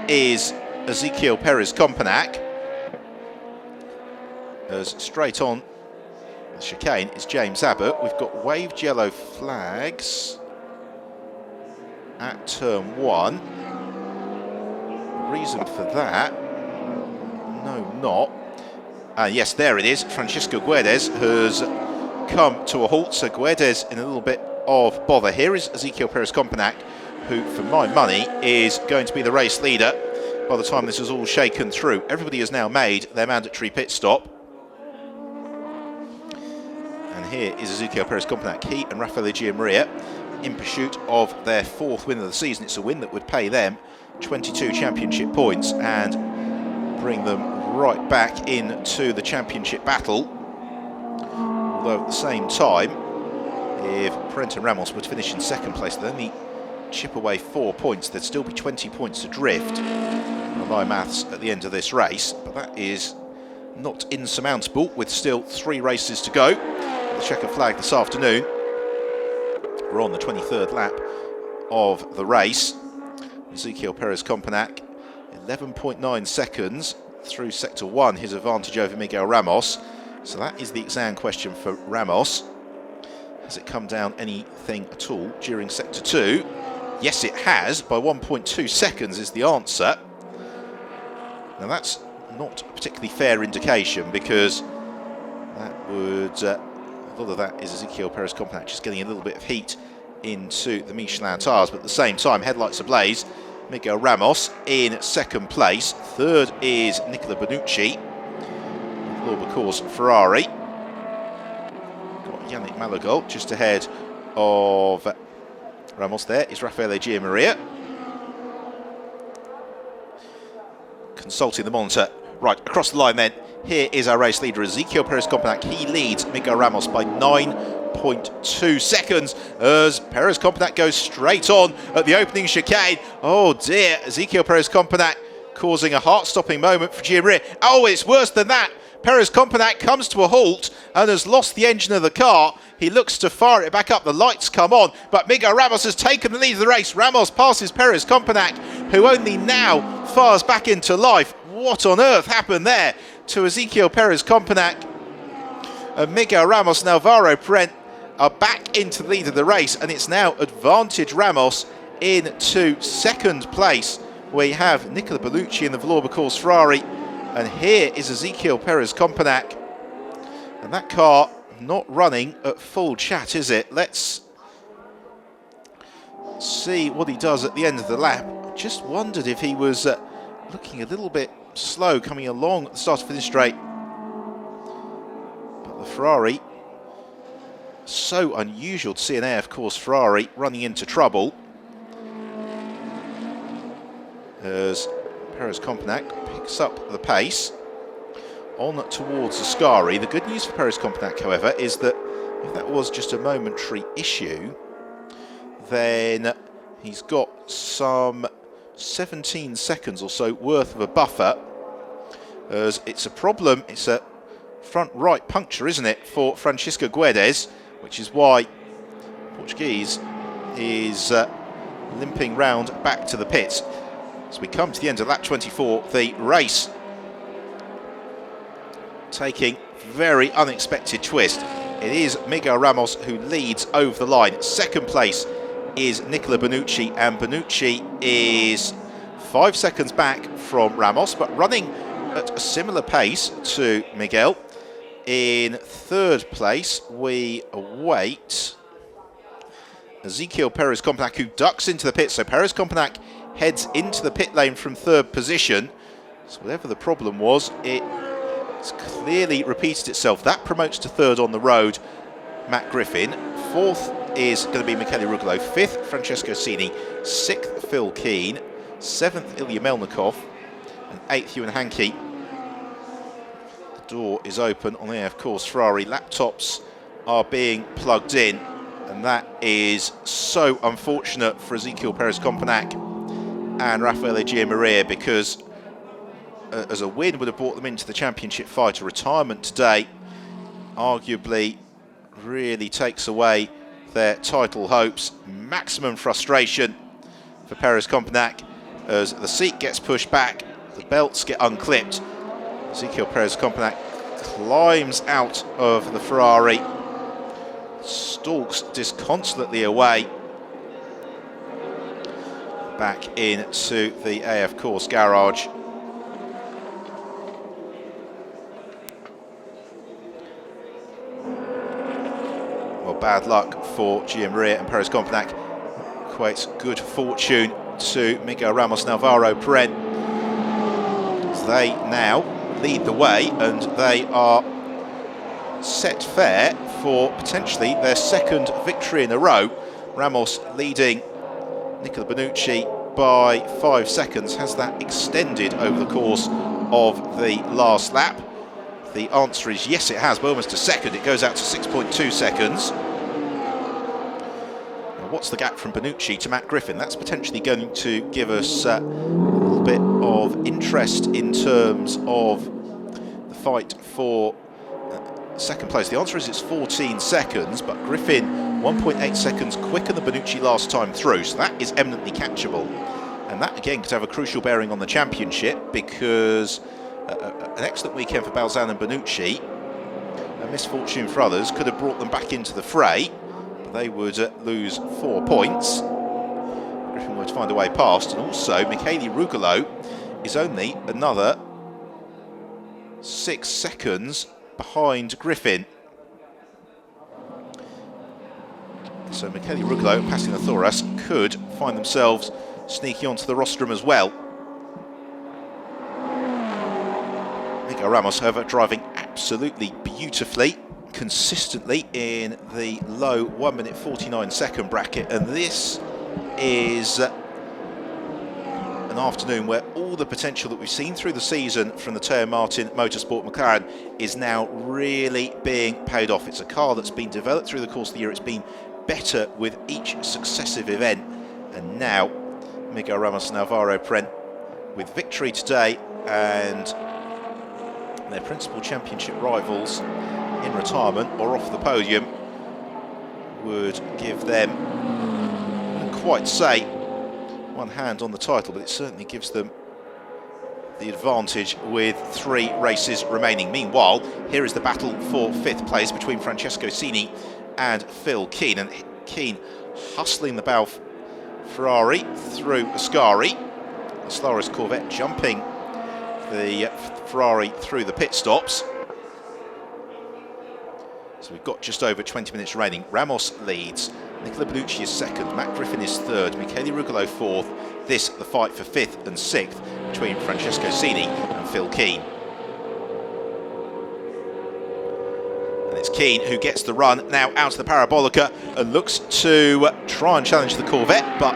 S1: is Ezequiel Perez Companac. As straight on the chicane is James Abbott. We've got waved yellow flags at turn 1. Reason for that? No, not. Yes, there it is. Francisco Guedes has come to a halt. So Guedes in a little bit of bother. Here is Ezequiel Perez Companac, who, for my money, is going to be the race leader by the time this is all shaken through. Everybody has now made their mandatory pit stop. And here is Ezequiel Perez Companac. He and Raffaele Giammaria in pursuit of their 4th win of the season. It's a win that would pay them 22 championship points and bring them right back into the championship battle. Although at the same time, if Parent and Ramos were to finish in 2nd place, they'd only chip away 4 points. There'd still be 20 points adrift on my maths at the end of this race, but that is not insurmountable with still 3 races to go. The checkered flag this afternoon. We're on the 23rd lap of the race. Ezequiel Perez Companac, 11.9 seconds through sector 1, his advantage over Miguel Ramos. So that is the exam question for Ramos. Has it come down anything at all during sector 2? Yes, it has, by 1.2 seconds is the answer. Now that's not a particularly fair indication, because that would, a lot of that is Ezequiel Perez Companac just getting a little bit of heat into the Michelin tyres, but at the same time, headlights ablaze. Miguel Ramos in 2nd place. 3rd is Nicola Bonucci, Villorba Ferrari. Got Yannick Malagol just ahead of Ramos. There is Raffaele Giammaria. Consulting the monitor. Right, across the line then. Here is our race leader, Ezequiel Perez Companac. He leads Miguel Ramos by 9.2 seconds as Perez Companac goes straight on at the opening chicane. Oh dear, Ezequiel Perez Companac causing a heart-stopping moment for Giammaria. Oh, it's worse than that. Perez Companac comes to a halt and has lost the engine of the car. He looks to fire it back up. The lights come on, but Miguel Ramos has taken the lead of the race. Ramos passes Perez Companac, who only now fires back into life. What on earth happened there to Ezequiel Perez Companac? And Miguel Ramos and Alvaro Parent are back into the lead of the race, and it's now advantage Ramos into 2nd place. We have Nicola Bellucci in the Villorba Ferrari, and here is Ezequiel Perez Companac. And that car not running at full chat, is it? Let's see what he does at the end of the lap. I just wondered if he was looking a little bit slow coming along at the start of finish straight. But the Ferrari, so unusual to see an AF course Ferrari running into trouble. As Perez Companac picks up the pace on towards Ascari. The good news for Perez Companac, however, is that if that was just a momentary issue, then he's got some 17 seconds or so worth of a buffer, as it's a problem. It's a front right puncture, isn't it, for Francisco Guedes, which is why Portuguese is limping round back to the pits. So we come to the end of lap 24, the race taking very unexpected twist. It is Miguel Ramos who leads over the line. 2nd place is Nicola Bonucci, and Bonucci is 5 seconds back from Ramos, but running at a similar pace to Miguel. In 3rd place, we await Ezequiel Perez Companac, who ducks into the pit. So Perez Companac heads into the pit lane from 3rd position. So whatever the problem was, it's clearly repeated itself. That promotes to 3rd on the road. Matt Griffin. Fourth is going to be Michele Rugolo. Fifth, Francesco Cini. Sixth, Phil Keane. Seventh, Ilya Melnikov. And eighth, Ewan Hankey. The door is open on the AF Course Ferrari. Laptops are being plugged in, and that is so unfortunate for Ezequiel Perez-Compenac and Raffaele Giammaria, because as a win would have brought them into the championship fight, a retirement today arguably really takes away their title hopes. Maximum frustration for Perez-Compenac as the seat gets pushed back, the belts get unclipped. Ezequiel Perez-Compenac climbs out of the Ferrari, stalks disconsolately away back into the AF Course garage. Well, bad luck for Giammaria and Perez-Compenac equates good fortune to Miguel Ramos and Alvaro Peren. They now lead the way, and they are set fair for potentially their second victory in a row. Ramos leading Nicola Benucci by 5 seconds. Has that extended over the course of the last lap? The answer is yes, it has, by almost a second. It goes out to 6.2 seconds. Now, what's the gap from Benucci to Matt Griffin? That's potentially going to give us a little bit of interest in terms of the fight for second place. The answer is it's 14 seconds, but Griffin 1.8 seconds quicker than Benucci last time through, so that is eminently catchable. And that again could have a crucial bearing on the championship, because an excellent weekend for Balzan and Benucci, a misfortune for others, could have brought them back into the fray, but they would lose 4 points. Griffin would find a way past, and also Michele Rugolo is only another 6 seconds behind Griffin. So Michele Rugolo passing the Thoras could find themselves sneaking onto the rostrum as well. Miguel Ramos, however, driving absolutely beautifully, consistently in the low 1 minute 49 second bracket, and this is an afternoon where all the potential that we've seen through the season from the Teo Martin Motorsport McLaren is now really being paid off. It's a car that's been developed through the course of the year. It's been better with each successive event, and now Miguel Ramos and Alvaro Peren, with victory today and their principal championship rivals in retirement or off the podium, would give them, I wouldn't quite say one hand on the title, but it certainly gives them the advantage with 3 races remaining. Meanwhile, here is the battle for 5th place between Francesco Cini and Phil Keane, and Keane hustling the Bal Ferrari through Ascari, the slowest Corvette jumping the Ferrari through the pit stops. So we've got just over 20 minutes remaining. Ramos leads, Nicola Benucci is second, Matt Griffin is third, Michele Rugolo fourth. This the fight for 5th and 6th between Francesco Cini and Phil Keane. And it's Keane who gets the run now out of the Parabolica and looks to try and challenge the Corvette, but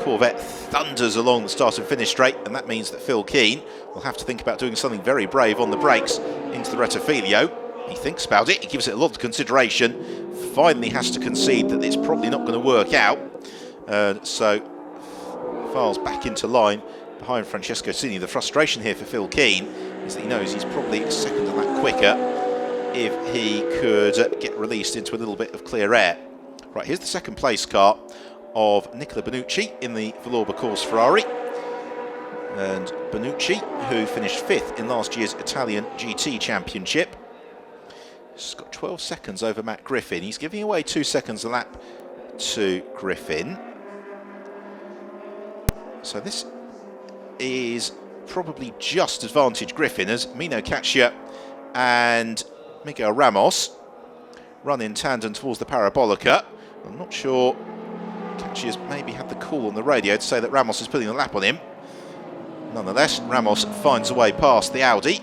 S1: Corvette thunders along the start and finish straight, and that means that Phil Keane will have to think about doing something very brave on the brakes into the Rettifilio. He thinks about it, he gives it a lot of consideration, finally has to concede that it's probably not going to work out, so files back into line behind Francesco Cini. The frustration here for Phil Keane is that he knows he's probably a second of that quicker if he could get released into a little bit of clear air. Right, here's the second place car of Nicola Benucci in the Villorba Course Ferrari. And Benucci, who finished 5th in last year's Italian GT Championship, he's got 12 seconds over Matt Griffin. He's giving away 2 seconds a lap to Griffin. So this is probably just advantage Griffin, as Mino Caccia and Miguel Ramos run in tandem towards the Parabolica. I'm not sure Caccia's maybe had the call on the radio to say that Ramos is putting a lap on him. Nonetheless, Ramos finds a way past the Audi.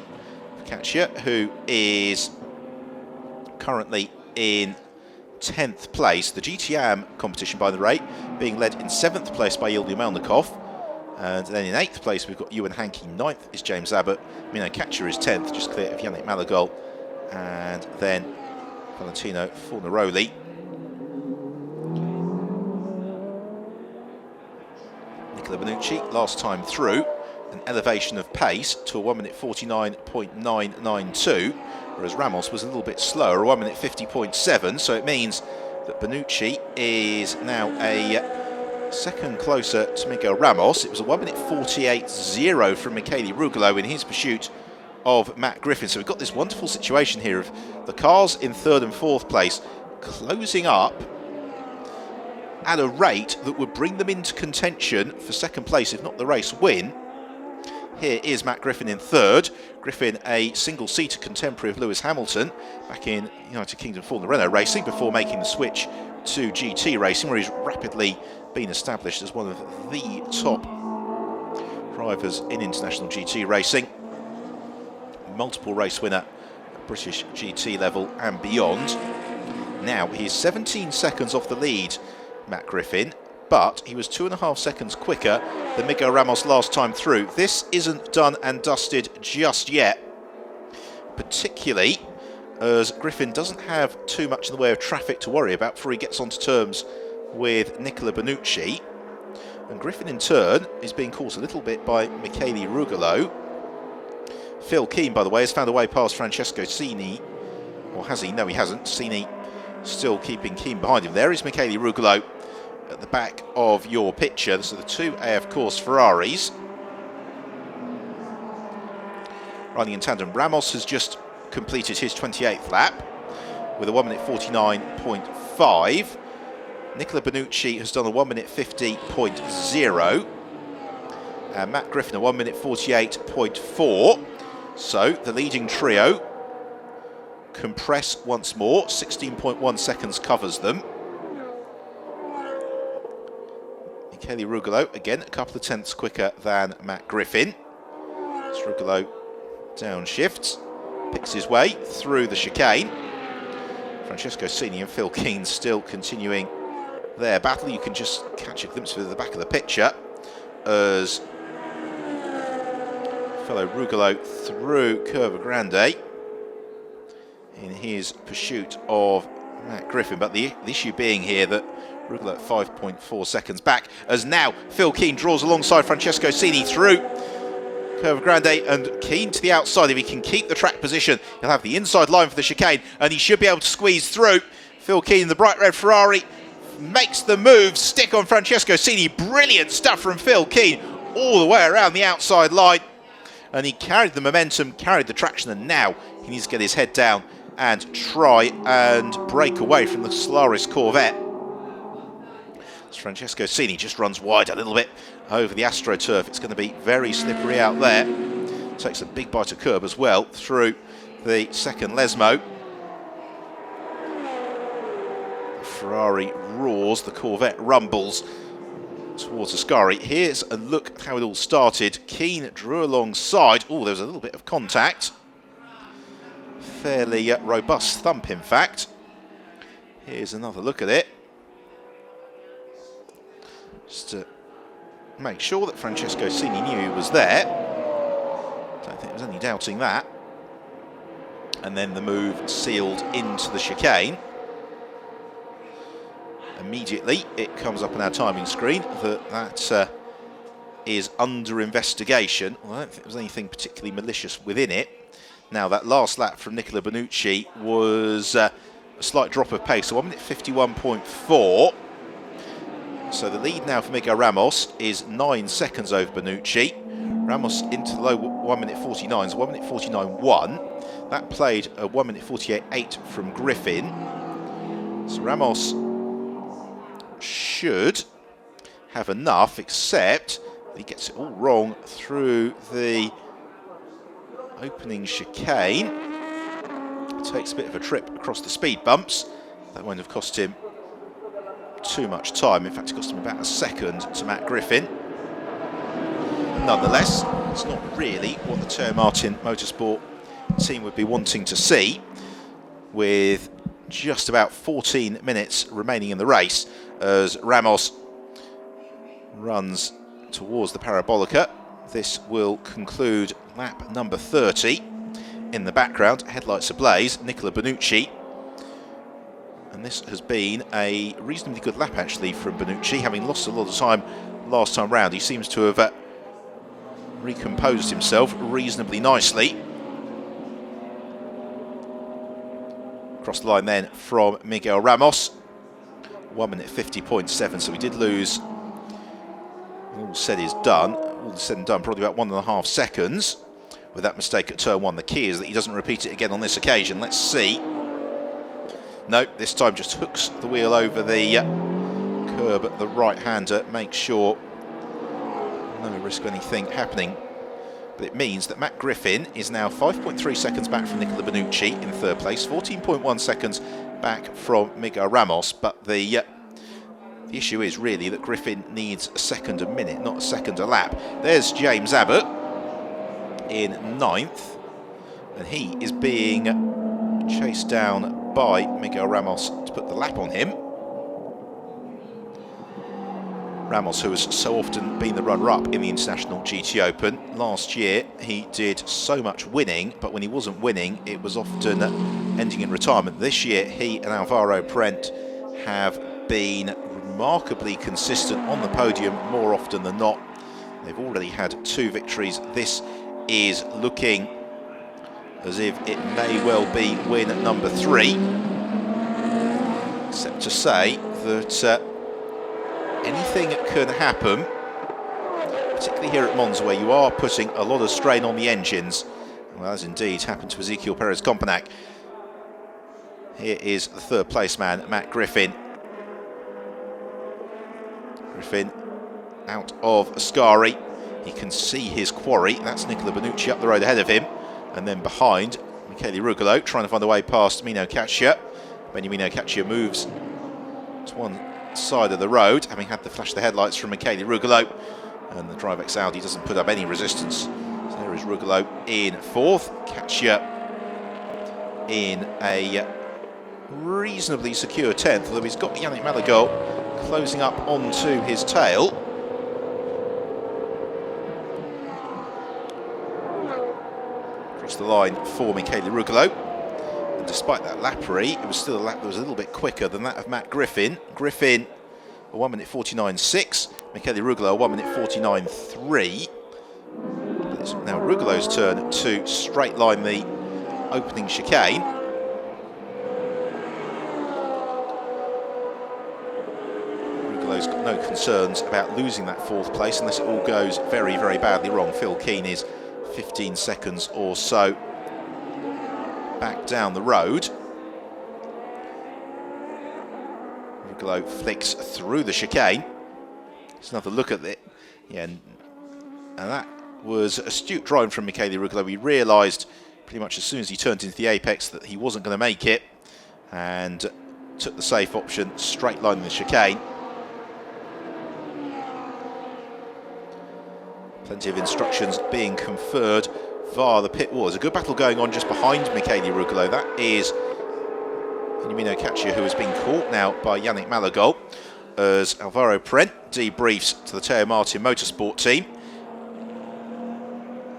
S1: Caccia, who is currently in 10th place. The GTOpen competition, by the way, being led in 7th place by Ilya Melnikov. And then in 8th place, we've got Ewan Hankey. 9th is James Abbott. Mino Katcher is 10th, just clear of Yannick Malagol. And then Valentino Fornaroli. Nicola Benucci, last time through, an elevation of pace to a 1 minute 49.992, whereas Ramos was a little bit slower, a 1 minute 50.7, so it means that Benucci is now a second closer to Miguel Ramos. It was a 1 minute 48.0 from Michele Rugolo in his pursuit of Matt Griffin. So we've got this wonderful situation here of the cars in 3rd and 4th place closing up at a rate that would bring them into contention for 2nd place, if not the race win. Here is Matt Griffin in 3rd. Griffin, a single-seater contemporary of Lewis Hamilton back in United Kingdom Formula Renault racing before making the switch to GT racing, where he's rapidly been established as one of the top drivers in international GT racing. Multiple race winner at British GT level and beyond. Now he's 17 seconds off the lead, Matt Griffin, but he was 2.5 seconds quicker than Miguel Ramos last time through. This isn't done and dusted just yet, particularly as Griffin doesn't have too much in the way of traffic to worry about before he gets onto terms with Nicola Benucci. And Griffin in turn is being caught a little bit by Michele Rugolo. Phil Keane, by the way, has found a way past Francesco Cini. Or has he? No, he hasn't. Cini still keeping Keane behind him. There is Michele Rugolo at the back of your picture. So the two AF Course Ferraris running in tandem. Ramos has just completed his 28th lap with a 1 minute 49.5. Nicola Benucci has done a 1 minute 50.0. And Matt Griffin a 1 minute 48.4. So the leading trio compress once more. 16.1 seconds covers them. Michele Rugolo, again, a couple of tenths quicker than Matt Griffin. As Rugolo downshifts, picks his way through the chicane. Francesco Cini and Phil Keane still continuing their battle. You can just catch a glimpse of the back of the picture as fellow Rugolo through Curva Grande in his pursuit of Matt Griffin. But the issue being here that Rugolo at 5.4 seconds back, as now Phil Keane draws alongside Francesco Cini through Curva Grande, and Keane to the outside. If he can keep the track position, he'll have the inside line for the chicane, and he should be able to squeeze through. Phil Keane, the bright red Ferrari, makes the move, stick on Francesco Cini. Brilliant stuff from Phil Keane all the way around the outside line. And he carried the momentum, carried the traction, and now he needs to get his head down and try and break away from the Solaris Corvette. As Francesco Cini just runs wide a little bit over the AstroTurf. It's going to be very slippery out there. Takes a big bite of curb as well through the second Lesmo. The Ferrari roars, the Corvette rumbles towards Ascari. Here's a look at how it all started. Keane drew alongside. Oh, there was a little bit of contact. Fairly robust thump, in fact. Here's another look at it. Just to make sure that Francesco Cini knew he was there. Don't think there was any doubting that. And then the move sealed into the chicane. Immediately, it comes up on our timing screen that is under investigation. Well, I don't think there was anything particularly malicious within it. Now, that last lap from Nicola Benucci was a slight drop of pace, so 1 minute 51.4. So the lead now for Miguel Ramos is 9 seconds over Benucci. Ramos into the low 1 minute 49, so 1 minute 49.1. That played a 1 minute 48.8 from Griffin. So Ramos should have enough, except he gets it all wrong through the opening chicane. Takes a bit of a trip across the speed bumps. That won't have cost him too much time. In fact, it cost him about a second to Matt Griffin. Nonetheless, it's not really what the Teo Martin Motorsport team would be wanting to see, with just about 14 minutes remaining in the race as Ramos runs towards the Parabolica. This will conclude lap number 30. In the background, headlights ablaze, Nicola Bonucci. And this has been a reasonably good lap actually from Bonucci, having lost a lot of time last time round. He seems to have recomposed himself reasonably nicely. Across the line then from Miguel Ramos, 1 minute 50.7, so we did lose, all said is done, all said and done, probably about 1.5 seconds with that mistake at turn 1. The key is that he doesn't repeat it again on this occasion. Let's see. No, this time just hooks the wheel over the curb at the right-hander, make sure no risk of anything happening. But it means that Matt Griffin is now 5.3 seconds back from Nicola Bonucci in third place, 14.1 seconds back from Miguel Ramos. But the issue is really that Griffin needs a second a minute, not a second a lap. There's James Abbott in 9th, and he is being chased down by Miguel Ramos to put the lap on him. Ramos, who has so often been the runner-up in the International GTOpen. Last year, he did so much winning, but when he wasn't winning, it was often ending in retirement. This year, he and Alvaro Prent have been remarkably consistent on the podium more often than not. They've already had 2 victories. This is looking as if it may well be win at number 3. Except to say that anything can happen, particularly here at Monza, where you are putting a lot of strain on the engines. Well, as indeed happened to Ezequiel Perez-Compenac. Here is the third place man, Matt Griffin. Griffin out of Ascari. He can see his quarry. That's Nicola Bonucci up the road ahead of him. And then behind, Michele Rugolo trying to find a way past Mino Caccia. Benjamin Caccia moves to one side of the road, having had the flash of the headlights from Michele Rugolo, and the Drivex Audi doesn't put up any resistance. So there is Rugolo in 4th, Caccia in a reasonably secure 10th, although he's got Yannick Malagol closing up onto his tail. Across the line for Michele Rugolo. Despite that lappery, it was still a lap that was a little bit quicker than that of Matt Griffin. Griffin, a 1 minute 49.6. Michele Rugolo, a 1 minute 49.3. But it's now Rugolo's turn to straight line the opening chicane. Rugolo's got no concerns about losing that 4th place unless it all goes very, very badly wrong. Phil Keane is 15 seconds or so back down the road. Rugolo flicks through the chicane. Let's another look at it. Yeah, and that was astute driving from Michele Rugolo. He realised pretty much as soon as he turned into the apex that he wasn't going to make it, and took the safe option, straight line in the chicane. Plenty of instructions being conferred via the pit wall. There's a good battle going on just behind Michele Rugolo. That is Benjamin Caccia, who has been caught now by Yannick Malagol, as Alvaro Prent debriefs to the Teo Martin Motorsport team.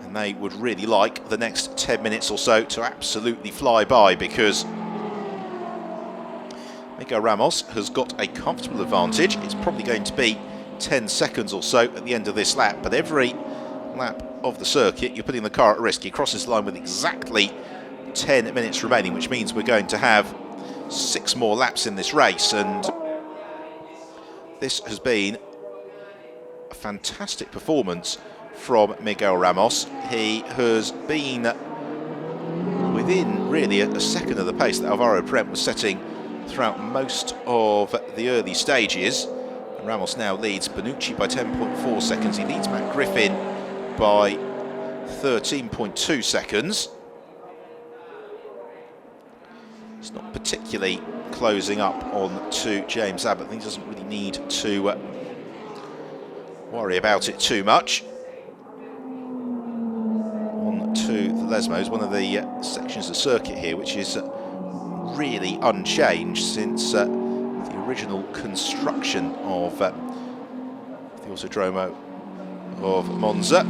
S1: And they would really like the next 10 minutes or so to absolutely fly by, because Miguel Ramos has got a comfortable advantage. It's probably going to be 10 seconds or so at the end of this lap, but every lap of the circuit you're putting the car at risk. He crosses the line with exactly 10 minutes remaining, which means we're going to have 6 more laps in this race, and this has been a fantastic performance from Miguel Ramos. He has been within really a second of the pace that Alvaro Prent was setting throughout most of the early stages. And Ramos now leads Bonucci by 10.4 seconds. He leads Matt Griffin by 13.2 seconds. It's not particularly closing up on to James Abbott. He doesn't really need to worry about it too much. On to the Lesmos, one of the sections of circuit here which is really unchanged since the original construction of the Autodromo of Monza.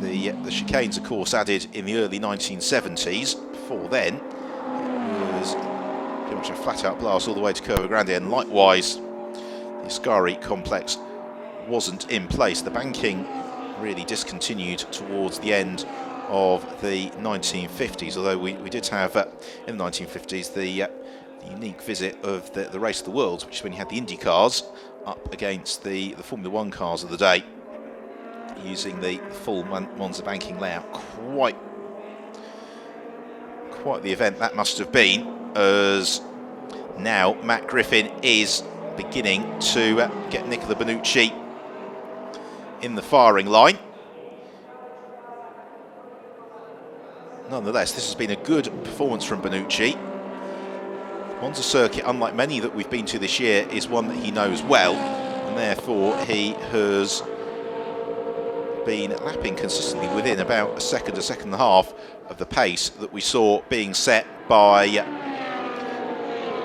S1: The chicanes, of course, added in the early 1970s. Before then, it was pretty much a flat-out blast all the way to Curva Grande, and likewise, the Ascari complex wasn't in place. The banking really discontinued towards the end of the 1950s, although we did have, in the 1950s, the unique visit of the Race of the Worlds, which is when you had the Indy cars up against the Formula One cars of the day, using the full Monza banking layout. Quite the event that must have been, as now Matt Griffin is beginning to get Nicola Benucci in the firing line. Nonetheless, this has been a good performance from Benucci. Monza circuit, unlike many that we've been to this year, is one that he knows well, and therefore he has been lapping consistently within about a second and a half of the pace that we saw being set by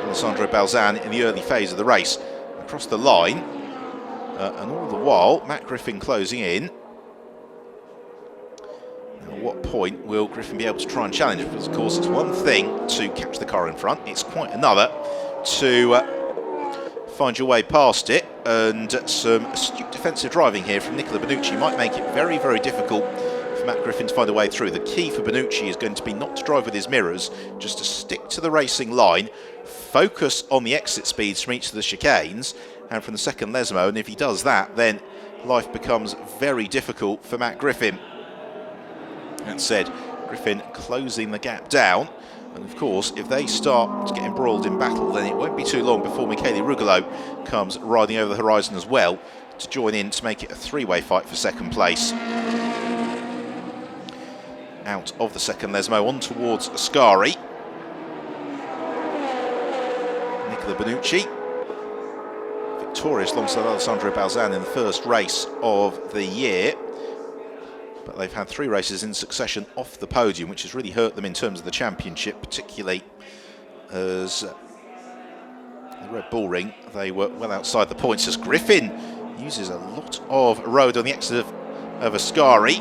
S1: Alessandro Balzan in the early phase of the race. Across the line, and all the while Matt Griffin closing in. Now, at what point will Griffin be able to try and challenge? Because of course it's one thing to catch the car in front, it's quite another to find your way past it, and some astute defensive driving here from Nicola Benucci might make it very, very difficult for Matt Griffin to find a way through. The key for Benucci is going to be not to drive with his mirrors, just to stick to the racing line, focus on the exit speeds from each of the chicanes and from the second Lesmo, and if he does that, then life becomes very difficult for Matt Griffin. That said, Griffin closing the gap down, and of course, if they start to get embroiled in battle, then it won't be too long before Michele Rugolo comes riding over the horizon as well to join in to make it a three-way fight for second place. Out of the second Lesmo, on towards Ascari. Nicola Benucci, victorious alongside Alessandro Balzan in the first race of the year. But they've had three races in succession off the podium, which has really hurt them in terms of the championship, particularly as the Red Bull Ring, they were well outside the points, as Griffin uses a lot of road on the exit of Ascari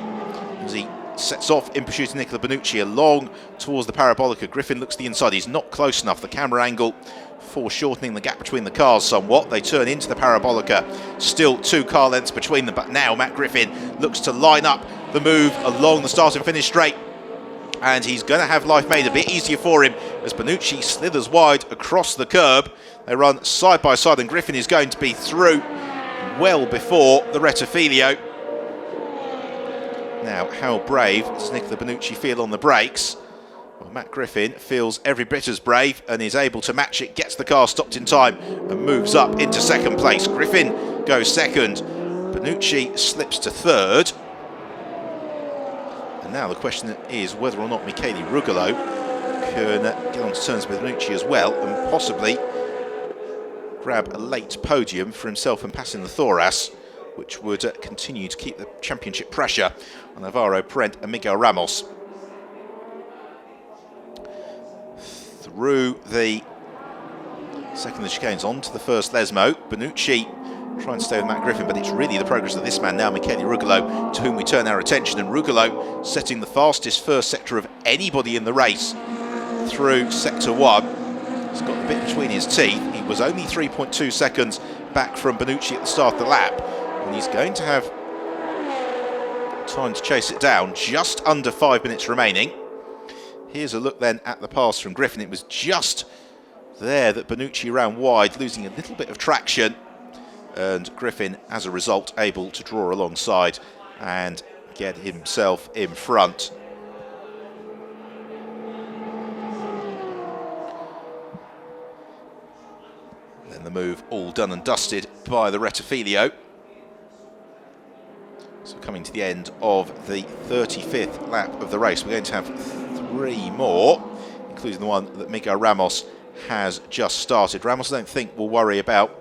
S1: as he sets off in pursuit of Nicola Benucci along towards the Parabolica. Griffin looks to the inside, he's not close enough. The camera angle foreshortening the gap between the cars somewhat. They turn into the Parabolica, still 2 car lengths between them, but now Matt Griffin looks to line up the move along the start and finish straight, and he's going to have life made a bit easier for him as Benucci slithers wide across the curb. They run side by side, and Griffin is going to be through well before the Rettifilio. Now, how brave does Nicola Benucci feel on the brakes? Well, Matt Griffin feels every bit as brave and is able to match it, gets the car stopped in time and moves up into second place. Griffin goes second, Benucci slips to third. And now the question is whether or not Michele Rugolo can get on to terms with Benucci as well and possibly grab a late podium for himself and passing the Thoras, which would continue to keep the championship pressure on Alvaro Parent and Miguel Ramos. Through the second of the chicanes onto the first Lesmo. Benucci trying to stay with Matt Griffin, but it's really the progress of this man now, Michele Rugolo, to whom we turn our attention. And Rugolo setting the fastest first sector of anybody in the race through sector 1. He's got the bit between his teeth. He was only 3.2 seconds back from Benucci at the start of the lap, and he's going to have time to chase it down. Just under 5 minutes remaining. Here's a look then at the pass from Griffin. It was just there that Benucci ran wide, losing a little bit of traction, and Griffin, as a result, able to draw alongside and get himself in front. Then the move all done and dusted by the Rettifilio. So coming to the end of the 35th lap of the race, we're going to have 3 more, including the one that Miguel Ramos has just started. Ramos, I don't think, will worry about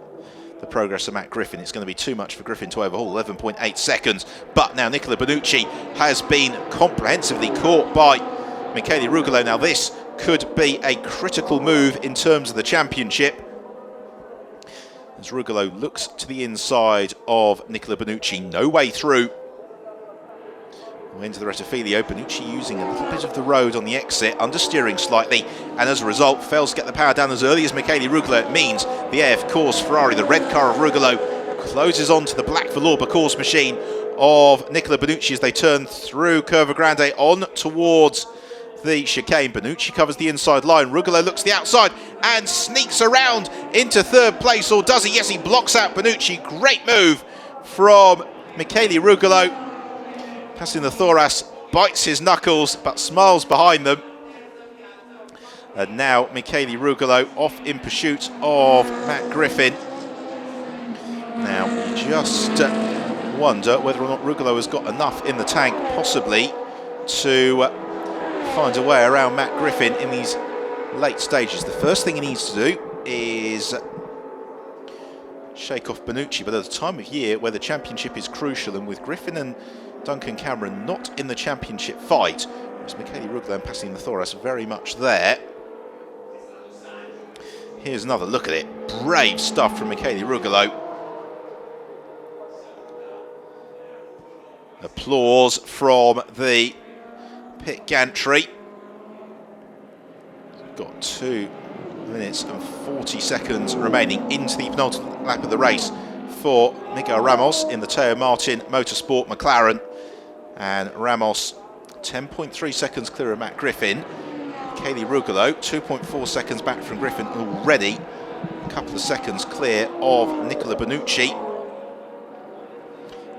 S1: the progress of Matt Griffin. It's going to be too much for Griffin to overhaul, 11.8 seconds. But now Nicola Benucci has been comprehensively caught by Michele Rugolo. Now this could be a critical move in terms of the championship. As Rugolo looks to the inside of Nicola Bonucci, no way through. Into the Rettifilio, Bonucci using a little bit of the road on the exit, understeering slightly, and as a result fails to get the power down as early as Michele Rugolo. It means the AF Course Ferrari, the red car of Rugolo, closes onto the black Valour course machine of Nicola Bonucci as they turn through Curva Grande on towards the chicane. Bonucci covers the inside line. Rugolo looks to the outside and sneaks around into third place, or does he? Yes, he blocks out Bonucci. Great move from Michele Rugolo. Passing the Thoras, bites his knuckles but smiles behind them. And now Michele Rugolo off in pursuit of Matt Griffin. Now you just wonder whether or not Rugolo has got enough in the tank possibly to find a way around Matt Griffin in these late stages. The first thing he needs to do is shake off Bonucci, but at the time of year where the championship is crucial, and with Griffin and Duncan Cameron not in the championship fight, whereas Michele Rugolo and passing the Thoras very much there. Here's another look at it. Brave stuff from Michele Rugolo. Applause from the pit gantry. Got 2 minutes and 40 seconds remaining into the penultimate lap of the race for Miguel Ramos in the Teo Martin Motorsport McLaren. And Ramos 10.3 seconds clear of Matt Griffin. Michele Rugolo 2.4 seconds back from Griffin already. A couple of seconds clear of Nicola Bonucci.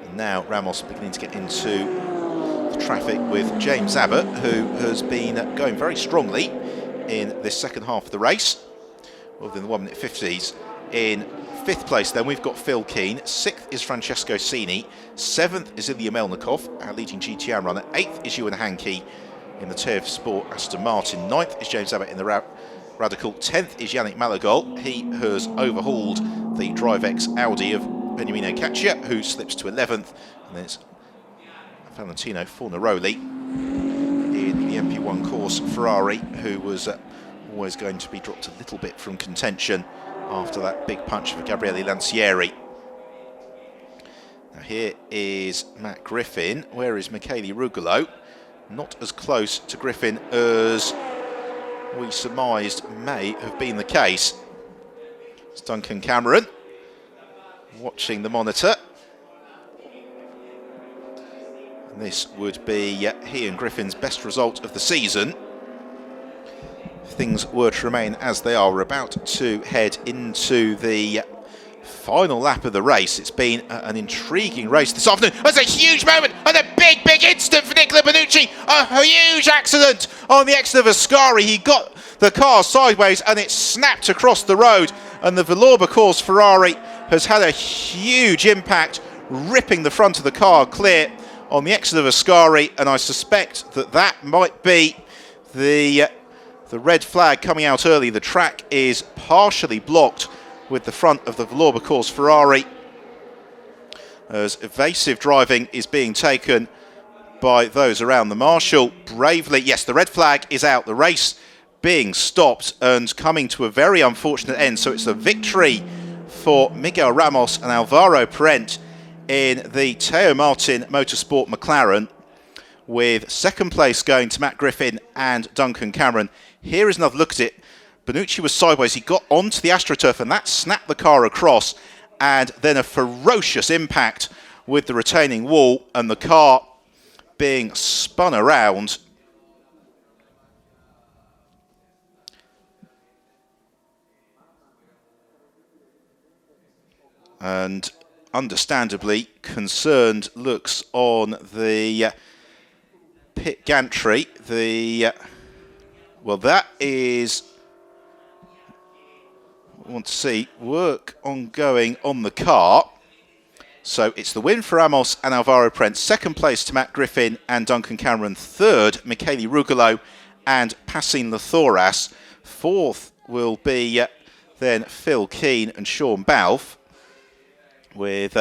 S1: And now Ramos beginning to get into the traffic with James Abbott, who has been going very strongly in this second half of the race, within the 1 minute 50s. In 5th place then we've got Phil Keane, 6th is Francesco Cini, 7th is Ilya Melnikov, our leading GTM runner, 8th is Ewan Hankey in the TEV Sport Aston Martin, 9th is James Abbott in the Radical, 10th is Yannick Malagol. He has overhauled the DriveX Audi of Beniamino Caccia, who slips to 11th, and then it's Valentino Fornaroli in the MP1 course Ferrari, who was always going to be dropped a little bit from contention after that big punch for Gabriele Lancieri. Now here is Matt Griffin. Where is Michele Rugolo? Not as close to Griffin as we surmised may have been the case. It's Duncan Cameron watching the monitor. And this would be he and Griffin's best result of the season. If things were to remain as they are, we're about to head into the final lap of the race. It's been an intriguing race this afternoon. There's a huge moment and a big instant for Nicola Bonucci. A huge accident on the exit of Ascari. He got the car sideways and it snapped across the road, and the Valour course Ferrari has had a huge impact, ripping the front of the car clear on the exit of Ascari, and I suspect that that might be the red flag coming out early. The track is partially blocked with the front of the Valour course Ferrari, as evasive driving is being taken by those around the marshal. Bravely, yes, the red flag is out. The race being stopped and coming to a very unfortunate end. So it's a victory for Miguel Ramos and Alvaro Parente in the Teo Martin Motorsport McLaren, with second place going to Matt Griffin and Duncan Cameron. Here is another look at it. Bonucci was sideways. He got onto the AstroTurf and that snapped the car across, and then a ferocious impact with the retaining wall and the car being spun around. And understandably concerned looks on the pit gantry. Well, that is, I want to see, work ongoing on the car. So it's the win for Ramos and Alvaro Parente. Second place to Matt Griffin and Duncan Cameron. Third, Michele Rugolo and Passing the Thoras. Fourth will be then Phil Keane and Sean Balfe, with,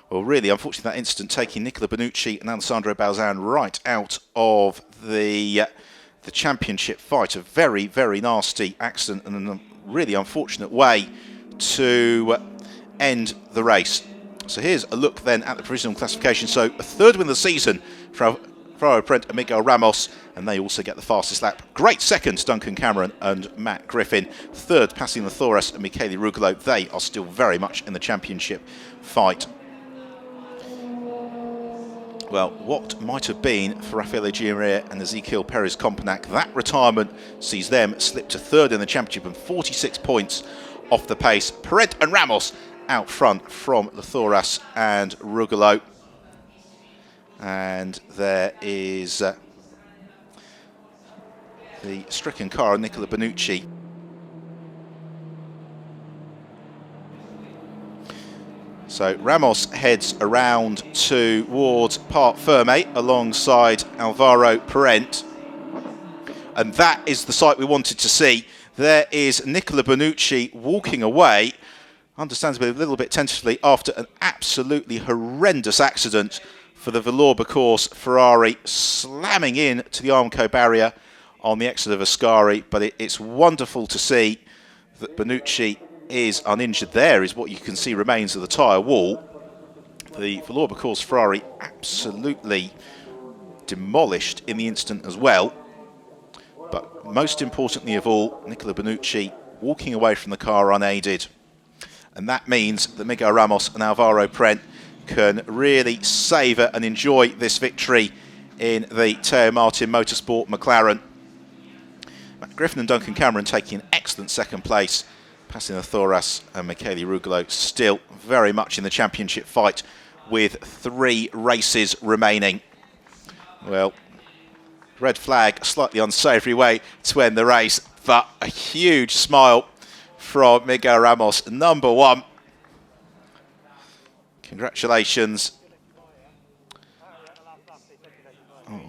S1: well, really, unfortunately, that incident taking Nicola Bonucci and Alessandro Balzan right out of the the championship fight. A very, very nasty accident and a really unfortunate way to end the race. So here's a look then at the provisional classification. So a third win of the season for Alvaro Prent and Miguel Ramos, and they also get the fastest lap. Great seconds, Duncan Cameron and Matt Griffin. Third, passing Thoras and Michele Rugolo. They are still very much in the championship fight. Well, what might have been for Rafael Echeverria and Ezequiel Perez Compenac, that retirement sees them slip to third in the championship and 46 points off the pace. Prent and Ramos out front from Thoras and Rugolo. And there is the stricken car, Nicola Bonucci. So Ramos heads around towards Parc Ferme alongside Alvaro Prent. And that is the sight we wanted to see. There is Nicola Bonucci walking away, understandably a little bit tentatively, after an absolutely horrendous accident for the Villorba course Ferrari, slamming in to the Armco barrier on the exit of Ascari. But it's wonderful to see that Bonucci is uninjured. There is what you can see remains of the tyre wall. The Villorba course Ferrari absolutely demolished in the incident as well. But most importantly of all, Nicola Bonucci walking away from the car unaided. And that means that Miguel Ramos and Alvaro Prent can really savour and enjoy this victory in the Teo Martin Motorsport McLaren. Matt Griffin and Duncan Cameron taking an excellent second place, passing Thoras and Michele Rugolo still very much in the championship fight with 3 races remaining. Well, red flag, a slightly unsavoury way to end the race, but a huge smile from Miguel Ramos, number 1. Congratulations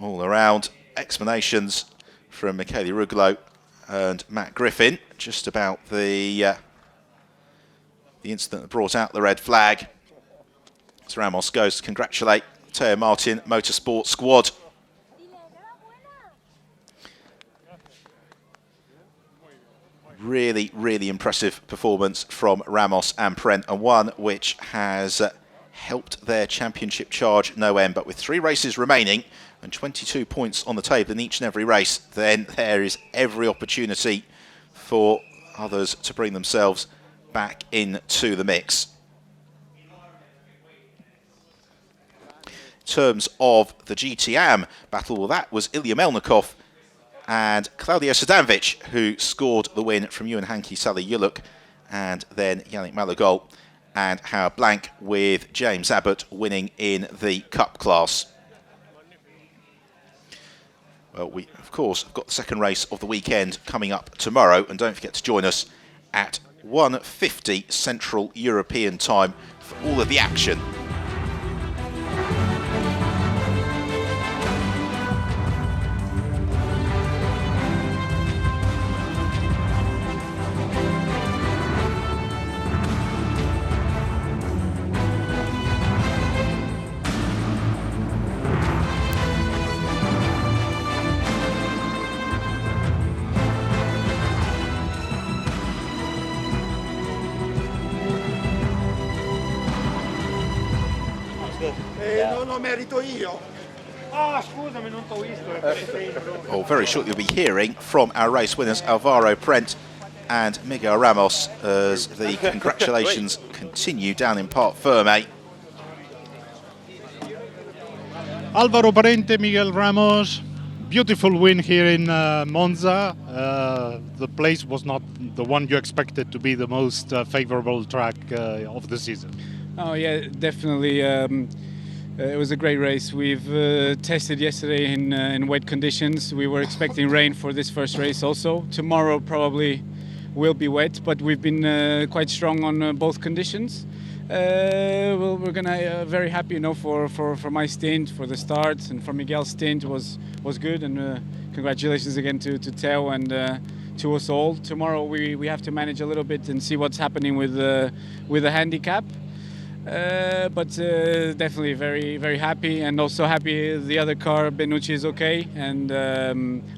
S1: all around. Explanations from Michele Rugolo and Matt Griffin just about the incident that brought out the red flag. So Ramos goes to congratulate Teo Martin Motorsport squad. Really, really impressive performance from Ramos and Prent, and one which has helped their championship charge no end. But with 3 races remaining and 22 points on the table in each and every race, then there is every opportunity for others to bring themselves back into the mix. In terms of the GTAM battle, well, that was Ilya Melnikov and Claudio Sadanovic who scored the win from Ewan Hankey, Sally Yuluk, and then Yannick Malagol and Howard Blank, with James Abbott winning in the Cup class. Well, we, of course, have got the second race of the weekend coming up tomorrow, and don't forget to join us at 1:50 Central European time for all of the action.
S2: Non lo merito io. Scusami, non t'ho visto.
S1: Well, very shortly you'll be hearing from our race winners Alvaro Prent and Miguel Ramos as the congratulations continue down in Parc Ferme.
S3: Alvaro Prent, Miguel Ramos, beautiful win here in Monza. The place was not the one you expected to be the most favorable track of the season.
S4: Oh yeah, definitely. It was a great race. We've tested yesterday in wet conditions. We were expecting rain for this first race also. Tomorrow probably will be wet, but we've been quite strong on both conditions. Well, we're gonna very happy, you know, for my stint, for the start, and for Miguel's stint was good. And congratulations again to Teo and to us all. Tomorrow we have to manage a little bit and see what's happening with the handicap. But definitely very, very happy, and also happy the other car, Benucci, is okay, and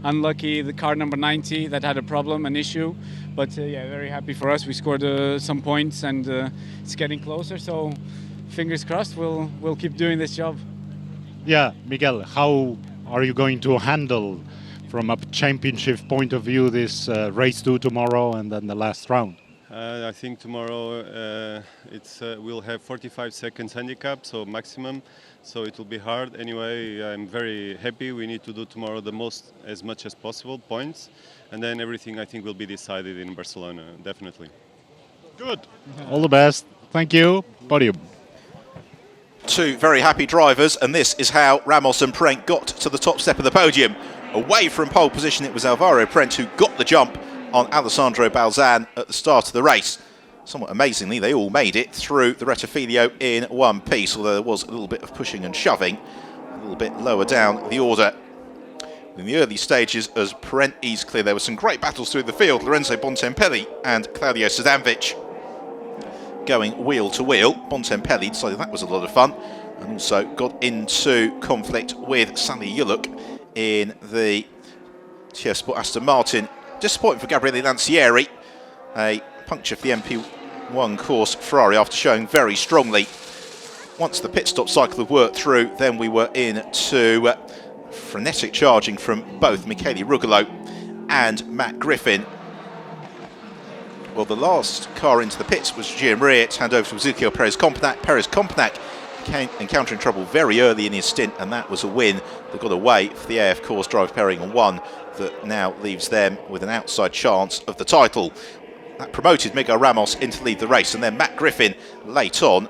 S4: unlucky the car number 90 that had a problem, an issue. But yeah, very happy for us. We scored some points, and it's getting closer. So fingers crossed, we'll keep doing this job.
S3: Yeah, Miguel, how are you going to handle, from a championship point of view, this race 2 tomorrow and then the last round?
S5: I think tomorrow we'll have 45 seconds handicap, so maximum. So it will be hard. Anyway, I'm very happy. We need to do tomorrow as much as possible points, and then everything I think will be decided in Barcelona. Definitely.
S3: Good. All the best. Thank you. Podium.
S1: Two very happy drivers, and this is how Ramos and Prent got to the top step of the podium. Away from pole position, it was Alvaro Prent who got the jump on Alessandro Balzan at the start of the race. Somewhat amazingly, they all made it through the Rettifilio in one piece, although there was a little bit of pushing and shoving, a little bit lower down the order. In the early stages, as Prent eased clear, there were some great battles through the field. Lorenzo Bontempelli and Claudio Sadanovic going wheel to wheel. Bontempelli decided that was a lot of fun, and also got into conflict with Sally Yuluk in the TF Sport Aston Martin. Disappointing for Gabriele Lancieri, a puncture for the MP1 course Ferrari after showing very strongly. Once the pit stop cycle had worked through, then we were into frenetic charging from both Michele Rugolo and Matt Griffin. Well, the last car into the pits was Gianmaria to hand over to Ezequiel Perez-Compagnac. Perez-Compagnac came encountering trouble very early in his stint, and that was a win that got away for the AF Course driver pairing on one that now leaves them with an outside chance of the title. That promoted Miguel Ramos into lead the race, and then Matt Griffin late on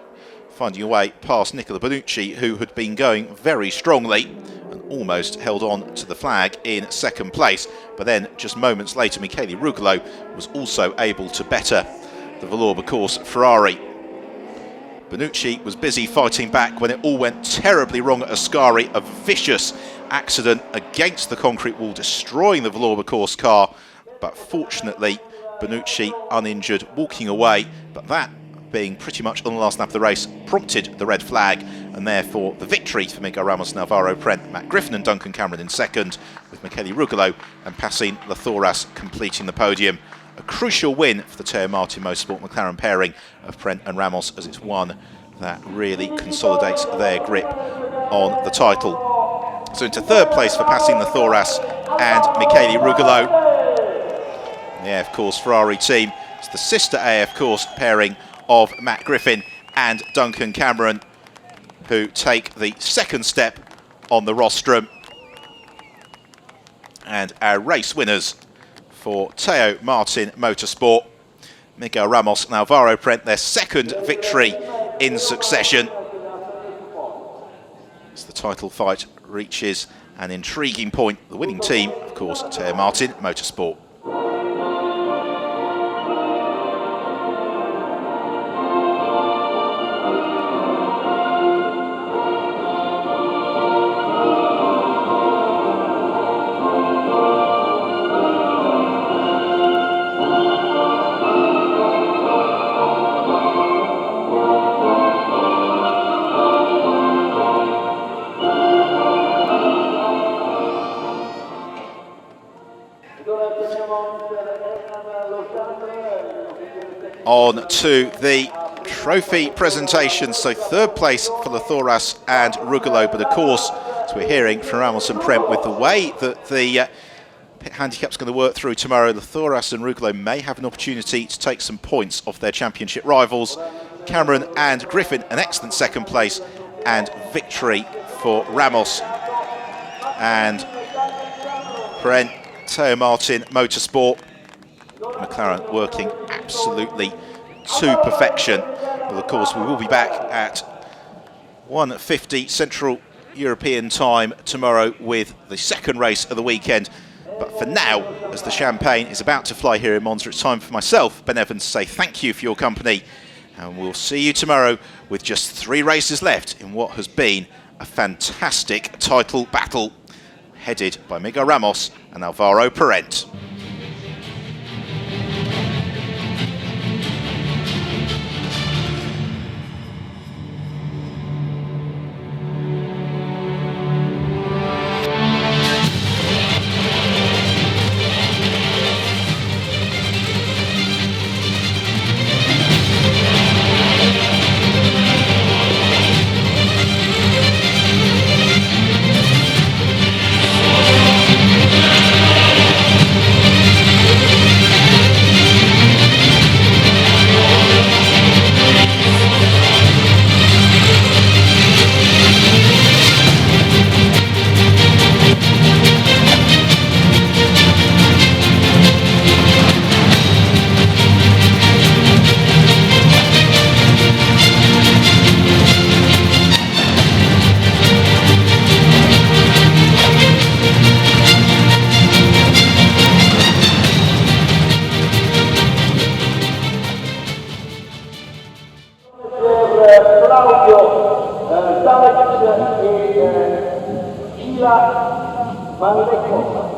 S1: finding a way past Nicola Bonucci, who had been going very strongly and almost held on to the flag in second place. But then just moments later, Michele Rugolo was also able to better the Vallorba course Ferrari. Bonucci was busy fighting back when it all went terribly wrong at Ascari. A vicious accident against the concrete wall, destroying the Vallorba course car. But fortunately, Bonucci uninjured, walking away. But that, being pretty much on the last lap of the race, prompted the red flag, and therefore the victory for Miguel Ramos and Alvaro Prent, Matt Griffin and Duncan Cameron in second, with Michele Rugolo and Pacine Lathoras completing the podium. A crucial win for the Teo Martin Motorsport McLaren pairing of Prent and Ramos, as it's one that really consolidates their grip on the title. So into third place for Pacine Lathoras and Michele Rugolo. The AF Course Ferrari team, it's the sister AF Course pairing of Matt Griffin and Duncan Cameron, who take the second step on the rostrum. And our race winners for Teo Martin Motorsport, Miguel Ramos and Alvaro Prent, their second victory in succession, as the title fight reaches an intriguing point. The winning team, of course, Teo Martin Motorsport. On to the trophy presentation. So third place for Lathoras and Rugolo, but of course, as we're hearing from Ramos and Prent, with the way that the pit handicap's going to work through tomorrow, Lathoras and Rugolo may have an opportunity to take some points off their championship rivals. Cameron and Griffin, an excellent second place, and victory for Ramos and Prent. Teo Martin Motorsport, McLaren working absolutely to perfection. Well, of course, we will be back at 1:50 Central European time tomorrow with the second race of the weekend. But for now, as the champagne is about to fly here in Monza, it's time for myself, Ben Evans, to say thank you for your company. And we'll see you tomorrow with just 3 races left in what has been a fantastic title battle, headed by Miguel Ramos and Alvaro Prent.
S6: Claudio Zalex e Gila Manlecco.